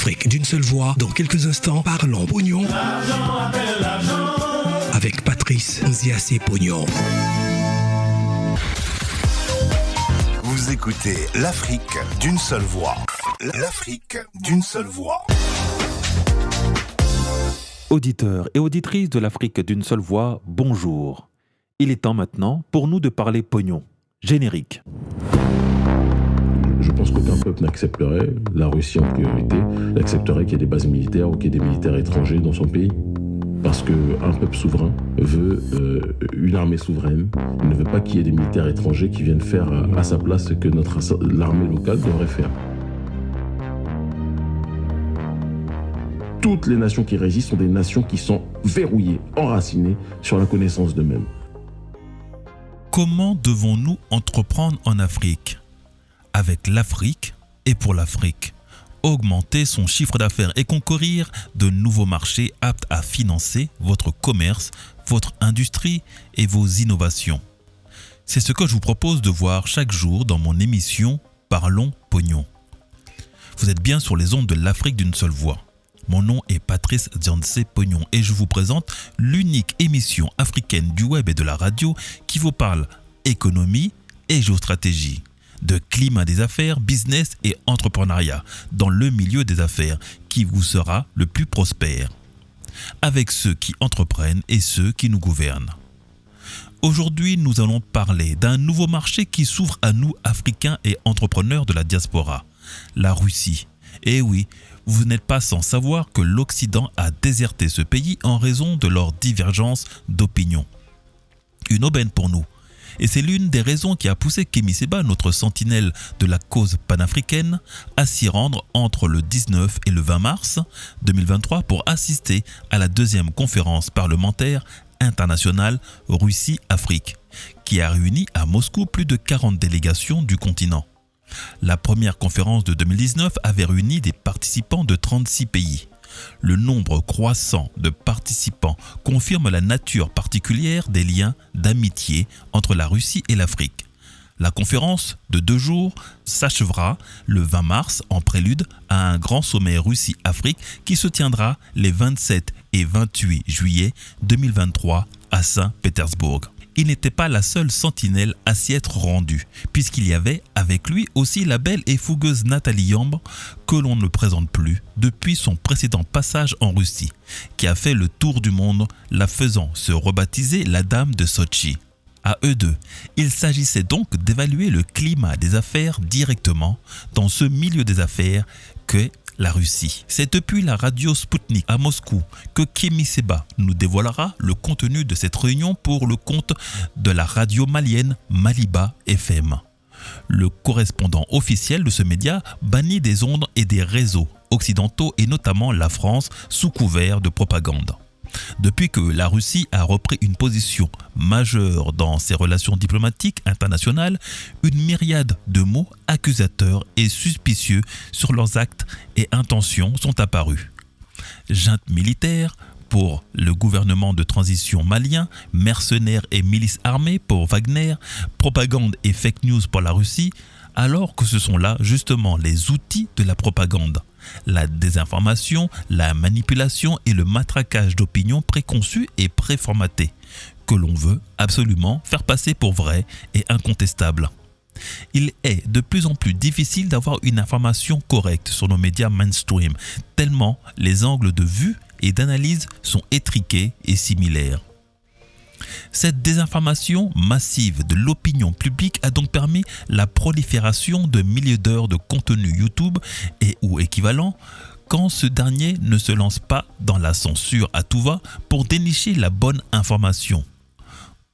L'Afrique d'une seule voix. Dans quelques instants, parlons pognon. L'argent appelle l'argent. Avec Patrice Nziassé Pognon. Vous écoutez l'Afrique d'une seule voix. L'Afrique d'une seule voix. Auditeurs et auditrices de l'Afrique d'une seule voix, bonjour. Il est temps maintenant pour nous de parler pognon. Générique. Je pense qu'aucun peuple n'accepterait, la Russie en priorité, n'accepterait qu'il y ait des bases militaires ou qu'il y ait des militaires étrangers dans son pays. Parce qu'un peuple souverain veut une armée souveraine. Il ne veut pas qu'il y ait des militaires étrangers qui viennent faire à sa place ce que l'armée locale devrait faire. Toutes les nations qui résistent sont des nations qui sont verrouillées, enracinées sur la connaissance d'eux-mêmes. Comment devons-nous entreprendre en Afrique ? Avec l'Afrique et pour l'Afrique. Augmenter son chiffre d'affaires et conquérir de nouveaux marchés aptes à financer votre commerce, votre industrie et vos innovations. C'est ce que je vous propose de voir chaque jour dans mon émission Parlons Pognon. Vous êtes bien sur les ondes de l'Afrique d'une seule voix. Mon nom est Patrice Nziassé Pognon et je vous présente l'unique émission africaine du web et de la radio qui vous parle économie et géostratégie, de climat des affaires, business et entrepreneuriat dans le milieu des affaires qui vous sera le plus prospère, avec ceux qui entreprennent et ceux qui nous gouvernent. Aujourd'hui, nous allons parler d'un nouveau marché qui s'ouvre à nous, Africains et entrepreneurs de la diaspora, la Russie. Et oui, vous n'êtes pas sans savoir que l'Occident a déserté ce pays en raison de leurs divergences d'opinion. Une aubaine pour nous. Et c'est l'une des raisons qui a poussé Kémy Séba, notre sentinelle de la cause panafricaine, à s'y rendre entre le 19 et le 20 mars 2023 pour assister à la deuxième conférence parlementaire internationale Russie-Afrique, qui a réuni à Moscou plus de 40 délégations du continent. La première conférence de 2019 avait réuni des participants de 36 pays. Le nombre croissant de participants confirme la nature particulière des liens d'amitié entre la Russie et l'Afrique. La conférence de 2 jours s'achèvera le 20 mars en prélude à un grand sommet Russie-Afrique qui se tiendra les 27 et 28 juillet 2023 à Saint-Pétersbourg. Il n'était pas la seule sentinelle à s'y être rendue, puisqu'il y avait avec lui aussi la belle et fougueuse Nathalie Yambre, que l'on ne présente plus depuis son précédent passage en Russie, qui a fait le tour du monde, la faisant se rebaptiser la Dame de Sotchi. À eux deux, il s'agissait donc d'évaluer le climat des affaires directement dans ce milieu des affaires qu'est la Russie. C'est depuis la radio Sputnik à Moscou que Kémy Séba nous dévoilera le contenu de cette réunion pour le compte de la radio malienne Maliba FM. Le correspondant officiel de ce média bannit des ondes et des réseaux occidentaux et notamment la France sous couvert de propagande. Depuis que la Russie a repris une position majeure dans ses relations diplomatiques internationales, une myriade de mots accusateurs et suspicieux sur leurs actes et intentions sont apparus. Junte militaire pour le gouvernement de transition malien, mercenaires et milices armées pour Wagner, propagande et fake news pour la Russie, alors que ce sont là justement les outils de la propagande. La désinformation, la manipulation et le matraquage d'opinions préconçues et préformatées, que l'on veut absolument faire passer pour vraies et incontestables. Il est de plus en plus difficile d'avoir une information correcte sur nos médias mainstream, tellement les angles de vue et d'analyse sont étriqués et similaires. Cette désinformation massive de l'opinion publique a donc permis la prolifération de milliers d'heures de contenu YouTube et ou équivalent quand ce dernier ne se lance pas dans la censure à tout va pour dénicher la bonne information.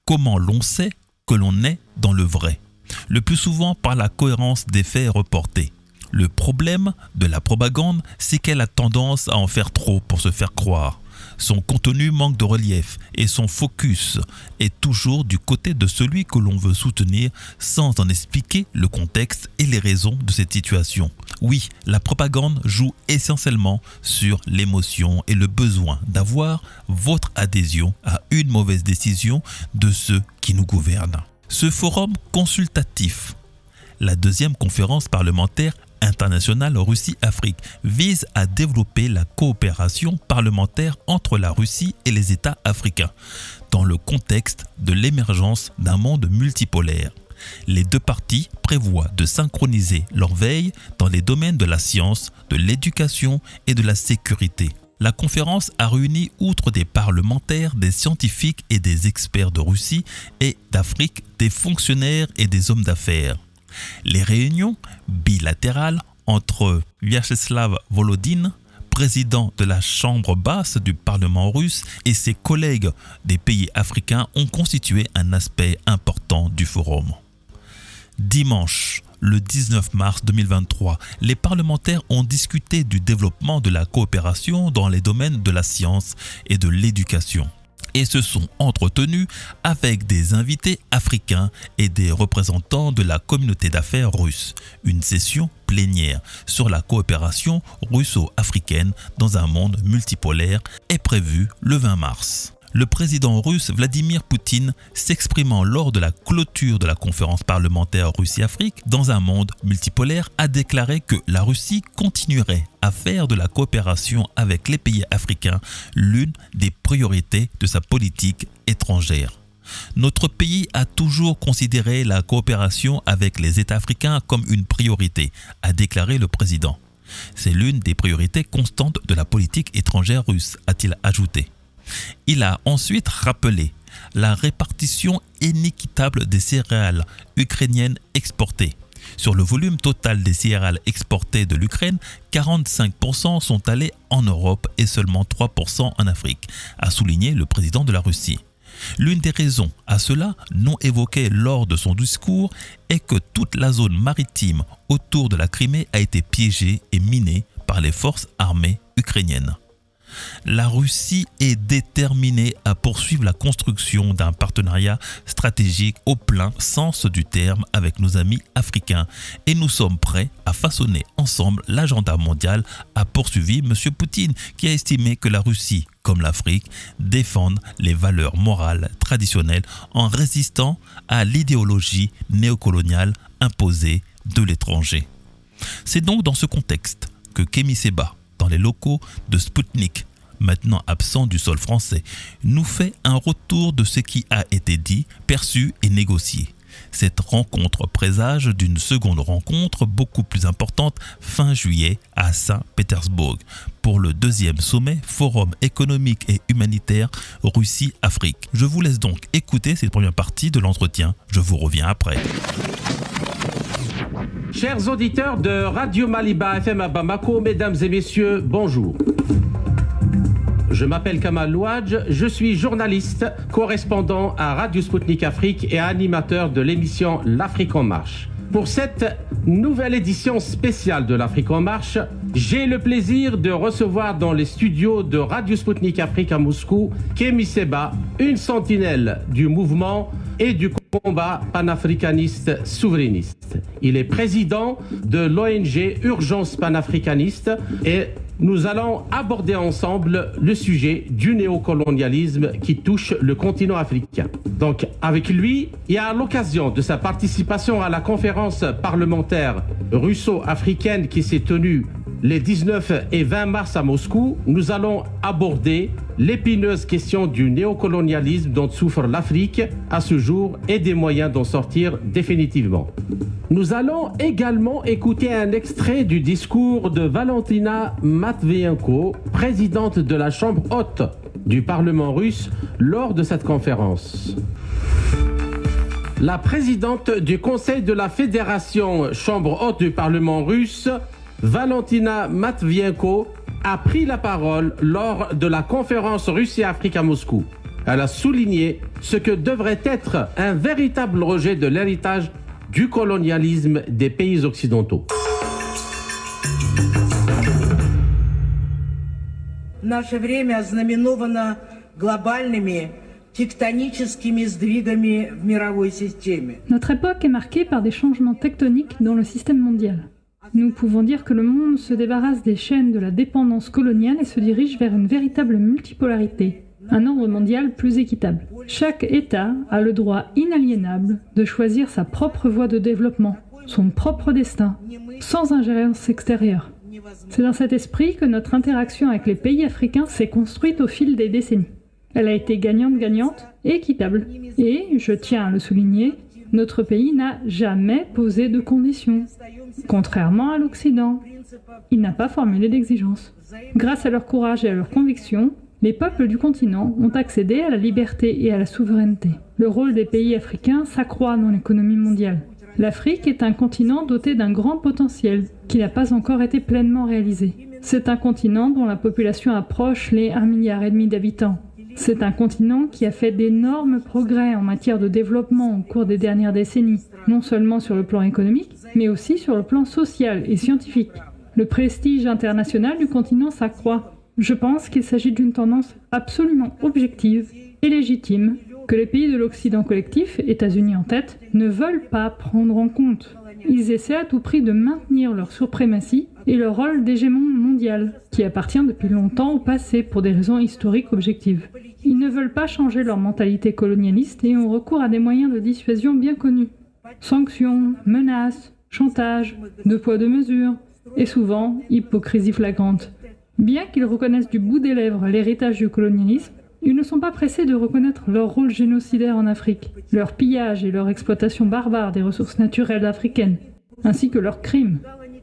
Comment l'on sait que l'on est dans le vrai ? Le plus souvent par la cohérence des faits reportés. Le problème de la propagande, c'est qu'elle a tendance à en faire trop pour se faire croire. Son contenu manque de relief et son focus est toujours du côté de celui que l'on veut soutenir sans en expliquer le contexte et les raisons de cette situation. Oui, la propagande joue essentiellement sur l'émotion et le besoin d'avoir votre adhésion à une mauvaise décision de ceux qui nous gouvernent. Ce forum consultatif, la deuxième conférence parlementaire internationale Russie-Afrique vise à développer la coopération parlementaire entre la Russie et les États africains, dans le contexte de l'émergence d'un monde multipolaire. Les deux parties prévoient de synchroniser leur veille dans les domaines de la science, de l'éducation et de la sécurité. La conférence a réuni, outre des parlementaires, des scientifiques et des experts de Russie et d'Afrique, des fonctionnaires et des hommes d'affaires. Les réunions bilatérales entre Vyacheslav Volodine, président de la Chambre basse du Parlement russe, et ses collègues des pays africains ont constitué un aspect important du forum. Dimanche, le 19 mars 2023, les parlementaires ont discuté du développement de la coopération dans les domaines de la science et de l'éducation et se sont entretenus avec des invités africains et des représentants de la communauté d'affaires russe. Une session plénière sur la coopération russo-africaine dans un monde multipolaire est prévue le 20 mars. Le président russe Vladimir Poutine, s'exprimant lors de la clôture de la conférence parlementaire Russie-Afrique dans un monde multipolaire, a déclaré que la Russie continuerait à faire de la coopération avec les pays africains l'une des priorités de sa politique étrangère. Notre pays a toujours considéré la coopération avec les États africains comme une priorité, a déclaré le président. C'est l'une des priorités constantes de la politique étrangère russe, a-t-il ajouté. Il a ensuite rappelé la répartition inéquitable des céréales ukrainiennes exportées. Sur le volume total des céréales exportées de l'Ukraine, 45% sont allés en Europe et seulement 3% en Afrique, a souligné le président de la Russie. L'une des raisons à cela, non évoquée lors de son discours, est que toute la zone maritime autour de la Crimée a été piégée et minée par les forces armées ukrainiennes. La Russie est déterminée à poursuivre la construction d'un partenariat stratégique au plein sens du terme avec nos amis africains et nous sommes prêts à façonner ensemble l'agenda mondial, a poursuivi M. Poutine, qui a estimé que la Russie, comme l'Afrique, défendent les valeurs morales traditionnelles en résistant à l'idéologie néocoloniale imposée de l'étranger. C'est donc dans ce contexte que Kémy Séba, dans les locaux de Sputnik, maintenant absent du sol français, nous fait un retour de ce qui a été dit, perçu et négocié. Cette rencontre présage d'une seconde rencontre beaucoup plus importante fin juillet à Saint-Pétersbourg pour le 2e sommet Forum économique et humanitaire Russie-Afrique. Je vous laisse donc écouter cette première partie de l'entretien. Je vous reviens après. Chers auditeurs de Radio Maliba FM à Bamako, mesdames et messieurs, bonjour. Je m'appelle Kamal Louadj, je suis journaliste, correspondant à Radio Sputnik Afrique et animateur de l'émission L'Afrique en marche. Pour cette nouvelle édition spéciale de l'Afrique en marche, j'ai le plaisir de recevoir dans les studios de Radio Sputnik Afrique à Moscou, Kémy Séba, une sentinelle du mouvement et du combat panafricaniste souverainiste. Il est président de l'ONG Urgence panafricaniste et nous allons aborder ensemble le sujet du néocolonialisme qui touche le continent africain. Donc avec lui, et à l'occasion de sa participation à la conférence parlementaire russo-africaine qui s'est tenue les 19 et 20 mars à Moscou, nous allons aborder l'épineuse question du néocolonialisme dont souffre l'Afrique à ce jour et des moyens d'en sortir définitivement. Nous allons également écouter un extrait du discours de Valentina Matvienko, présidente de la Chambre haute du Parlement russe, lors de cette conférence. La présidente du Conseil de la Fédération Chambre haute du Parlement russe, Valentina Matvienko, a pris la parole lors de la conférence Russie-Afrique à Moscou. Elle a souligné ce que devrait être un véritable rejet de l'héritage du colonialisme des pays occidentaux. Наше время ознаменовано глобальными тектоническими сдвигами в мировой системе. Notre époque est marquée par des changements tectoniques dans le système mondial. Nous pouvons dire que le monde se débarrasse des chaînes de la dépendance coloniale et se dirige vers une véritable multipolarité, un ordre mondial plus équitable. Chaque État a le droit inaliénable de choisir sa propre voie de développement. son propre destin, sans ingérence extérieure. C'est dans cet esprit que notre interaction avec les pays africains s'est construite au fil des décennies. Elle a été gagnante-gagnante et équitable. Et, je tiens à le souligner, notre pays n'a jamais posé de conditions, contrairement à l'Occident. Il n'a pas formulé d'exigences. Grâce à leur courage et à leurs convictions, les peuples du continent ont accédé à la liberté et à la souveraineté. Le rôle des pays africains s'accroît dans l'économie mondiale. L'Afrique est un continent doté d'un grand potentiel qui n'a pas encore été pleinement réalisé. C'est un continent dont la population approche les 1,5 milliard d'habitants. C'est un continent qui a fait d'énormes progrès en matière de développement au cours des dernières décennies, non seulement sur le plan économique, mais aussi sur le plan social et scientifique. Le prestige international du continent s'accroît. Je pense qu'il s'agit d'une tendance absolument objective et légitime que les pays de l'Occident collectif, États-Unis en tête, ne veulent pas prendre en compte. Ils essaient à tout prix de maintenir leur suprématie et leur rôle d'hégémon mondial, qui appartient depuis longtemps au passé pour des raisons historiques objectives. Ils ne veulent pas changer leur mentalité colonialiste et ont recours à des moyens de dissuasion bien connus. Sanctions, menaces, chantage, deux poids deux mesures, et souvent hypocrisie flagrante. Bien qu'ils reconnaissent du bout des lèvres l'héritage du colonialisme, ils ne sont pas pressés de reconnaître leur rôle génocidaire en Afrique, leur pillage et leur exploitation barbare des ressources naturelles africaines, ainsi que leurs crimes.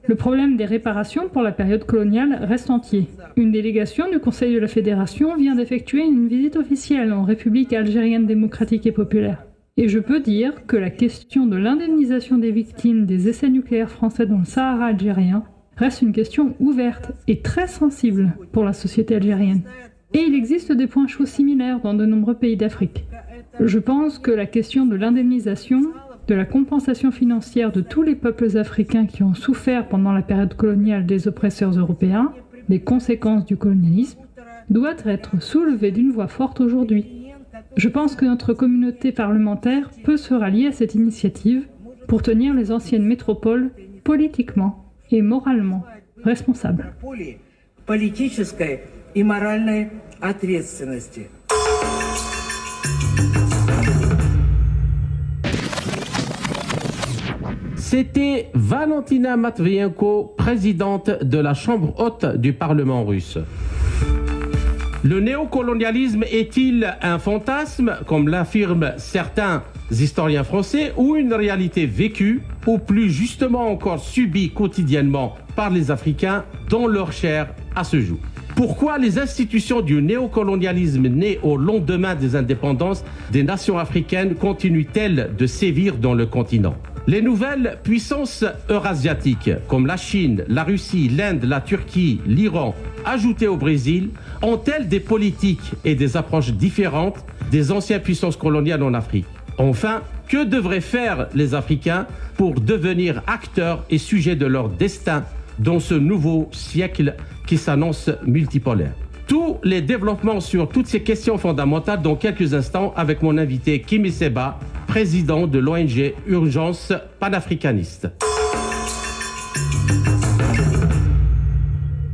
Le problème des réparations pour la période coloniale reste entier. Une délégation du Conseil de la Fédération vient d'effectuer une visite officielle en République algérienne démocratique et populaire. Et je peux dire que la question de l'indemnisation des victimes des essais nucléaires français dans le Sahara algérien reste une question ouverte et très sensible pour la société algérienne. Et il existe des points chauds similaires dans de nombreux pays d'Afrique. Je pense que la question de l'indemnisation, de la compensation financière de tous les peuples africains qui ont souffert pendant la période coloniale des oppresseurs européens, des conséquences du colonialisme, doit être soulevée d'une voix forte aujourd'hui. Je pense que notre communauté parlementaire peut se rallier à cette initiative pour tenir les anciennes métropoles politiquement et moralement responsables. И моральной ответственности. C'était Valentina Matvienko, présidente de la Chambre haute du Parlement russe. Le néocolonialisme est-il un fantasme, comme l'affirment certains historiens français, ou une réalité vécue, ou plus justement encore subie quotidiennement par les Africains dans leur chair à ce jour? Pourquoi les institutions du néocolonialisme nées au lendemain des indépendances des nations africaines continuent-elles de sévir dans le continent? Les nouvelles puissances eurasiatiques, comme la Chine, la Russie, l'Inde, la Turquie, l'Iran, ajoutées au Brésil, ont-elles des politiques et des approches différentes des anciennes puissances coloniales en Afrique? Enfin, que devraient faire les Africains pour devenir acteurs et sujets de leur destin dans ce nouveau siècle qui s'annonce multipolaire? Tous les développements sur toutes ces questions fondamentales dans quelques instants avec mon invité Kimi Seba, président de l'ONG Urgence panafricaniste.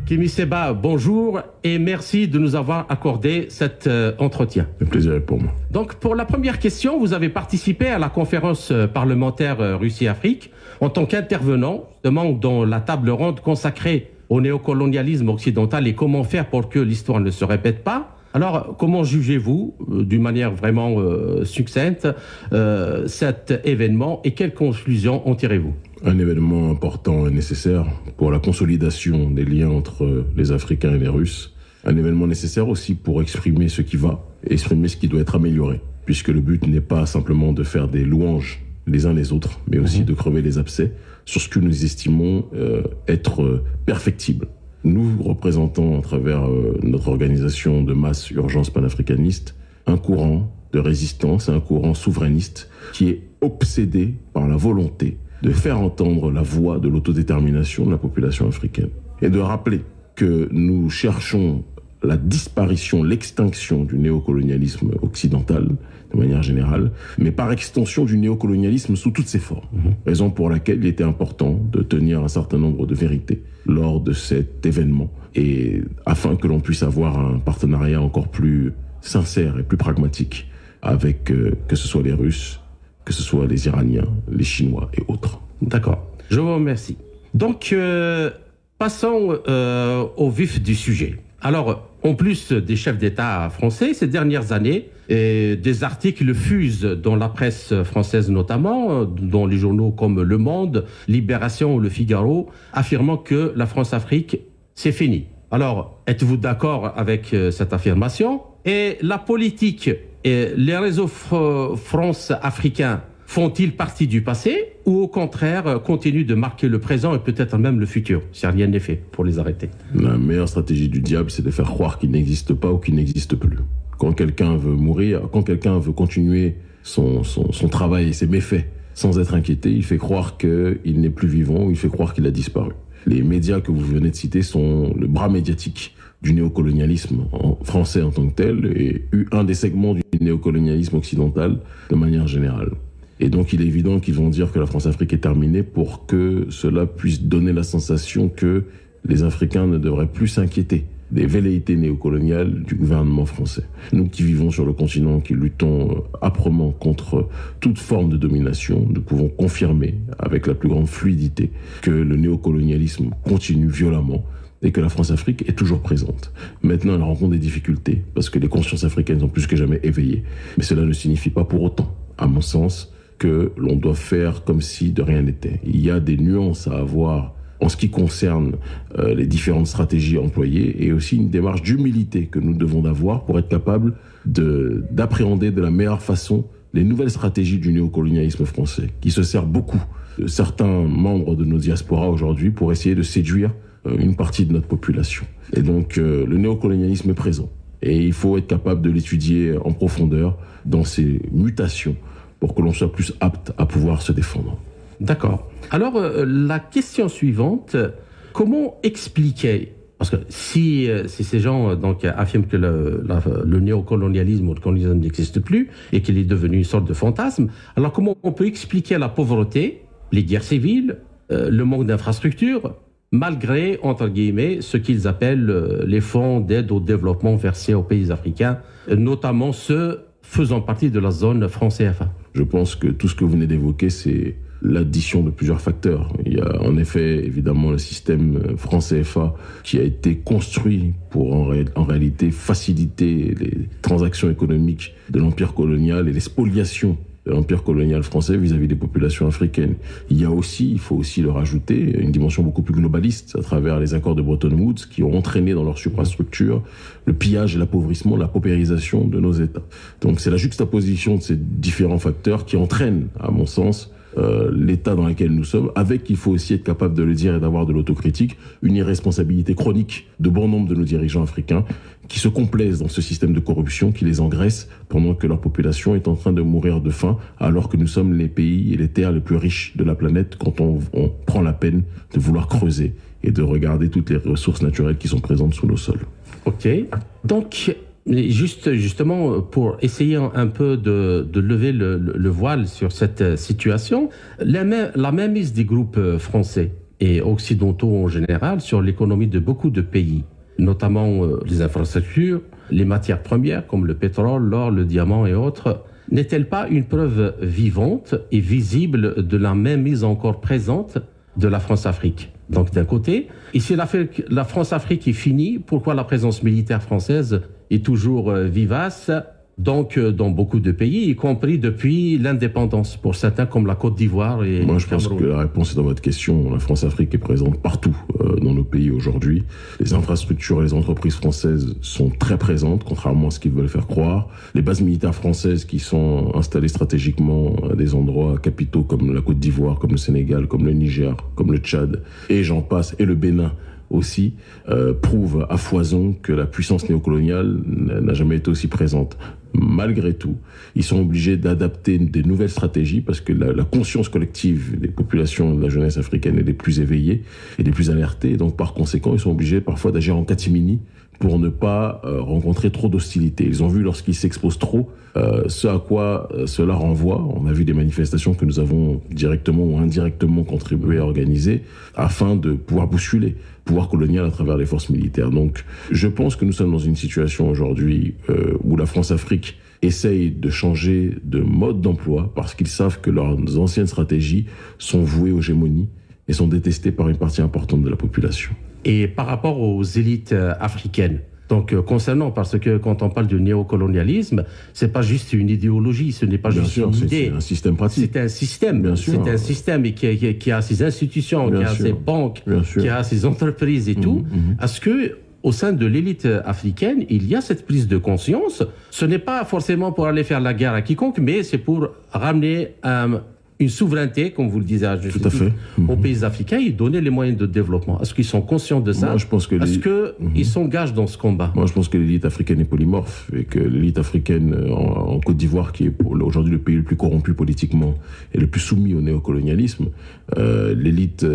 Kimi Seba, bonjour et merci de nous avoir accordé cet entretien. Le plaisir est pour moi. Donc pour la première question, vous avez participé à la conférence parlementaire Russie-Afrique en tant qu'intervenant, justement dans la table ronde consacrée au néocolonialisme occidental et comment faire pour que l'histoire ne se répète pas. Alors, comment jugez-vous, d'une manière vraiment succincte, cet événement et quelles conclusions en tirez-vous? Un événement important et nécessaire pour la consolidation des liens entre les Africains et les Russes. Un événement nécessaire aussi pour exprimer ce qui va, exprimer ce qui doit être amélioré. Puisque le but n'est pas simplement de faire des louanges les uns les autres, mais aussi de crever les abcès sur ce que nous estimons être perfectible. Nous représentons à travers notre organisation de masse Urgence panafricaniste un courant de résistance, un courant souverainiste qui est obsédé par la volonté de faire entendre la voix de l'autodétermination de la population africaine et de rappeler que nous cherchons la disparition, l'extinction du néocolonialisme occidental de manière générale, mais par extension du néocolonialisme sous toutes ses formes. Raison pour laquelle il était important de tenir un certain nombre de vérités lors de cet événement, et afin que l'on puisse avoir un partenariat encore plus sincère et plus pragmatique avec que ce soit les Russes, que ce soit les Iraniens, les Chinois et autres. D'accord, je vous remercie. Donc, passons au vif du sujet. Alors, en plus des chefs d'État français, ces dernières années, des articles fusent dans la presse française notamment, dans les journaux comme Le Monde, Libération ou Le Figaro, affirmant que la France-Afrique, c'est fini. Alors, êtes-vous d'accord avec cette affirmation? Et la politique et les réseaux France-africains font-ils partie du passé ou au contraire continuent de marquer le présent et peut-être même le futur si rien n'est fait pour les arrêter? La meilleure stratégie du diable, c'est de faire croire qu'il n'existe pas ou qu'il n'existe plus. Quand quelqu'un veut mourir, quand quelqu'un veut continuer son travail et ses méfaits sans être inquiété, il fait croire qu'il n'est plus vivant ou il fait croire qu'il a disparu. Les médias que vous venez de citer sont le bras médiatique du néocolonialisme français en tant que tel et un des segments du néocolonialisme occidental de manière générale. Et donc il est évident qu'ils vont dire que la France-Afrique est terminée pour que cela puisse donner la sensation que les Africains ne devraient plus s'inquiéter des velléités néocoloniales du gouvernement français. Nous qui vivons sur le continent, qui luttons âprement contre toute forme de domination, nous pouvons confirmer avec la plus grande fluidité que le néocolonialisme continue violemment et que la France-Afrique est toujours présente. Maintenant, elle rencontre des difficultés parce que les consciences africaines sont plus que jamais éveillées. Mais cela ne signifie pas pour autant, à mon sens, que l'on doit faire comme si de rien n'était. Il y a des nuances à avoir en ce qui concerne les différentes stratégies employées et aussi une démarche d'humilité que nous devons avoir pour être capables d'appréhender de la meilleure façon les nouvelles stratégies du néocolonialisme français, qui se sert beaucoup de certains membres de nos diasporas aujourd'hui pour essayer de séduire une partie de notre population. Et donc le néocolonialisme est présent et il faut être capable de l'étudier en profondeur dans ses mutations pour que l'on soit plus apte à pouvoir se défendre. D'accord. Alors, la question suivante, comment expliquer, parce que si ces gens donc, affirment que le néocolonialisme ou le colonialisme n'existe plus et qu'il est devenu une sorte de fantasme, alors comment on peut expliquer la pauvreté, les guerres civiles, le manque d'infrastructures, malgré, entre guillemets, ce qu'ils appellent les fonds d'aide au développement versés aux pays africains, notamment ceux faisant partie de la zone franc-CFA? Je pense que tout ce que vous venez d'évoquer, c'est l'addition de plusieurs facteurs. Il y a en effet évidemment le système franc-CFA qui a été construit pour en réalité faciliter les transactions économiques de l'empire colonial et les spoliations de l'empire colonial français vis-à-vis des populations africaines. Il y a aussi, il faut aussi le rajouter, une dimension beaucoup plus globaliste à travers les accords de Bretton Woods qui ont entraîné dans leur suprastructure le pillage et l'appauvrissement, la paupérisation de nos États. Donc c'est la juxtaposition de ces différents facteurs qui entraînent, à mon sens, l'état dans lequel nous sommes, avec, il faut aussi être capable de le dire et d'avoir de l'autocritique, une irresponsabilité chronique de bon nombre de nos dirigeants africains qui se complaisent dans ce système de corruption qui les engraisse pendant que leur population est en train de mourir de faim, alors que nous sommes les pays et les terres les plus riches de la planète quand on prend la peine de vouloir creuser et de regarder toutes les ressources naturelles qui sont présentes sous nos sols. Ok, donc justement pour essayer un peu de lever le voile sur cette situation, la mainmise des groupes français et occidentaux en général sur l'économie de beaucoup de pays, notamment les infrastructures, les matières premières comme le pétrole, l'or, le diamant et autres, n'est-elle pas une preuve vivante et visible de la mainmise encore présente de la France-Afrique? Donc d'un côté, et si la France-Afrique est finie, pourquoi la présence militaire française est toujours vivace, donc dans beaucoup de pays, y compris depuis l'indépendance, pour certains comme la Côte d'Ivoire et Moi, je pense que la réponse est dans votre question. La France-Afrique est présente partout dans nos pays aujourd'hui. Les infrastructures et les entreprises françaises sont très présentes, contrairement à ce qu'ils veulent faire croire. Les bases militaires françaises qui sont installées stratégiquement à des endroits capitaux comme la Côte d'Ivoire, comme le Sénégal, comme le Niger, comme le Tchad, et j'en passe, et le Bénin, aussi, prouve à foison que la puissance néocoloniale n'a jamais été aussi présente. Malgré tout, ils sont obligés d'adapter des nouvelles stratégies parce que la conscience collective des populations de la jeunesse africaine est les plus éveillée et les plus alertées. Donc, par conséquent, ils sont obligés parfois d'agir en catimini pour ne pas rencontrer trop d'hostilité. Ils ont vu lorsqu'ils s'exposent trop ce à quoi cela renvoie. On a vu des manifestations que nous avons directement ou indirectement contribué à organiser afin de pouvoir bousculer le pouvoir colonial à travers les forces militaires. Donc je pense que nous sommes dans une situation aujourd'hui où la France-Afrique essayent de changer de mode d'emploi parce qu'ils savent que leurs anciennes stratégies sont vouées aux gémonies et sont détestées par une partie importante de la population. Et par rapport aux élites africaines, donc concernant, parce que quand on parle de néocolonialisme, c'est pas juste une idéologie, ce n'est pas Bien juste sûr, une idée. c'est un système pratique. C'est un système. Bien sûr. C'est un système et qui a ses institutions, Bien qui a sûr. ses banques, Bien sûr. qui a ses entreprises et tout. Est-ce que au sein de l'élite africaine, il y a cette prise de conscience? Ce n'est pas forcément pour aller faire la guerre à quiconque, mais c'est pour ramener une souveraineté, comme vous le disiez à juste Tout à fait. aux pays africains et donner les moyens de développement. Est-ce qu'ils sont conscients de ça? Moi, je pense que Est-ce qu'ils s'engagent dans ce combat? Moi, je pense que l'élite africaine est polymorphe et que l'élite africaine en Côte d'Ivoire, qui est aujourd'hui le pays le plus corrompu politiquement et le plus soumis au néocolonialisme, l'élite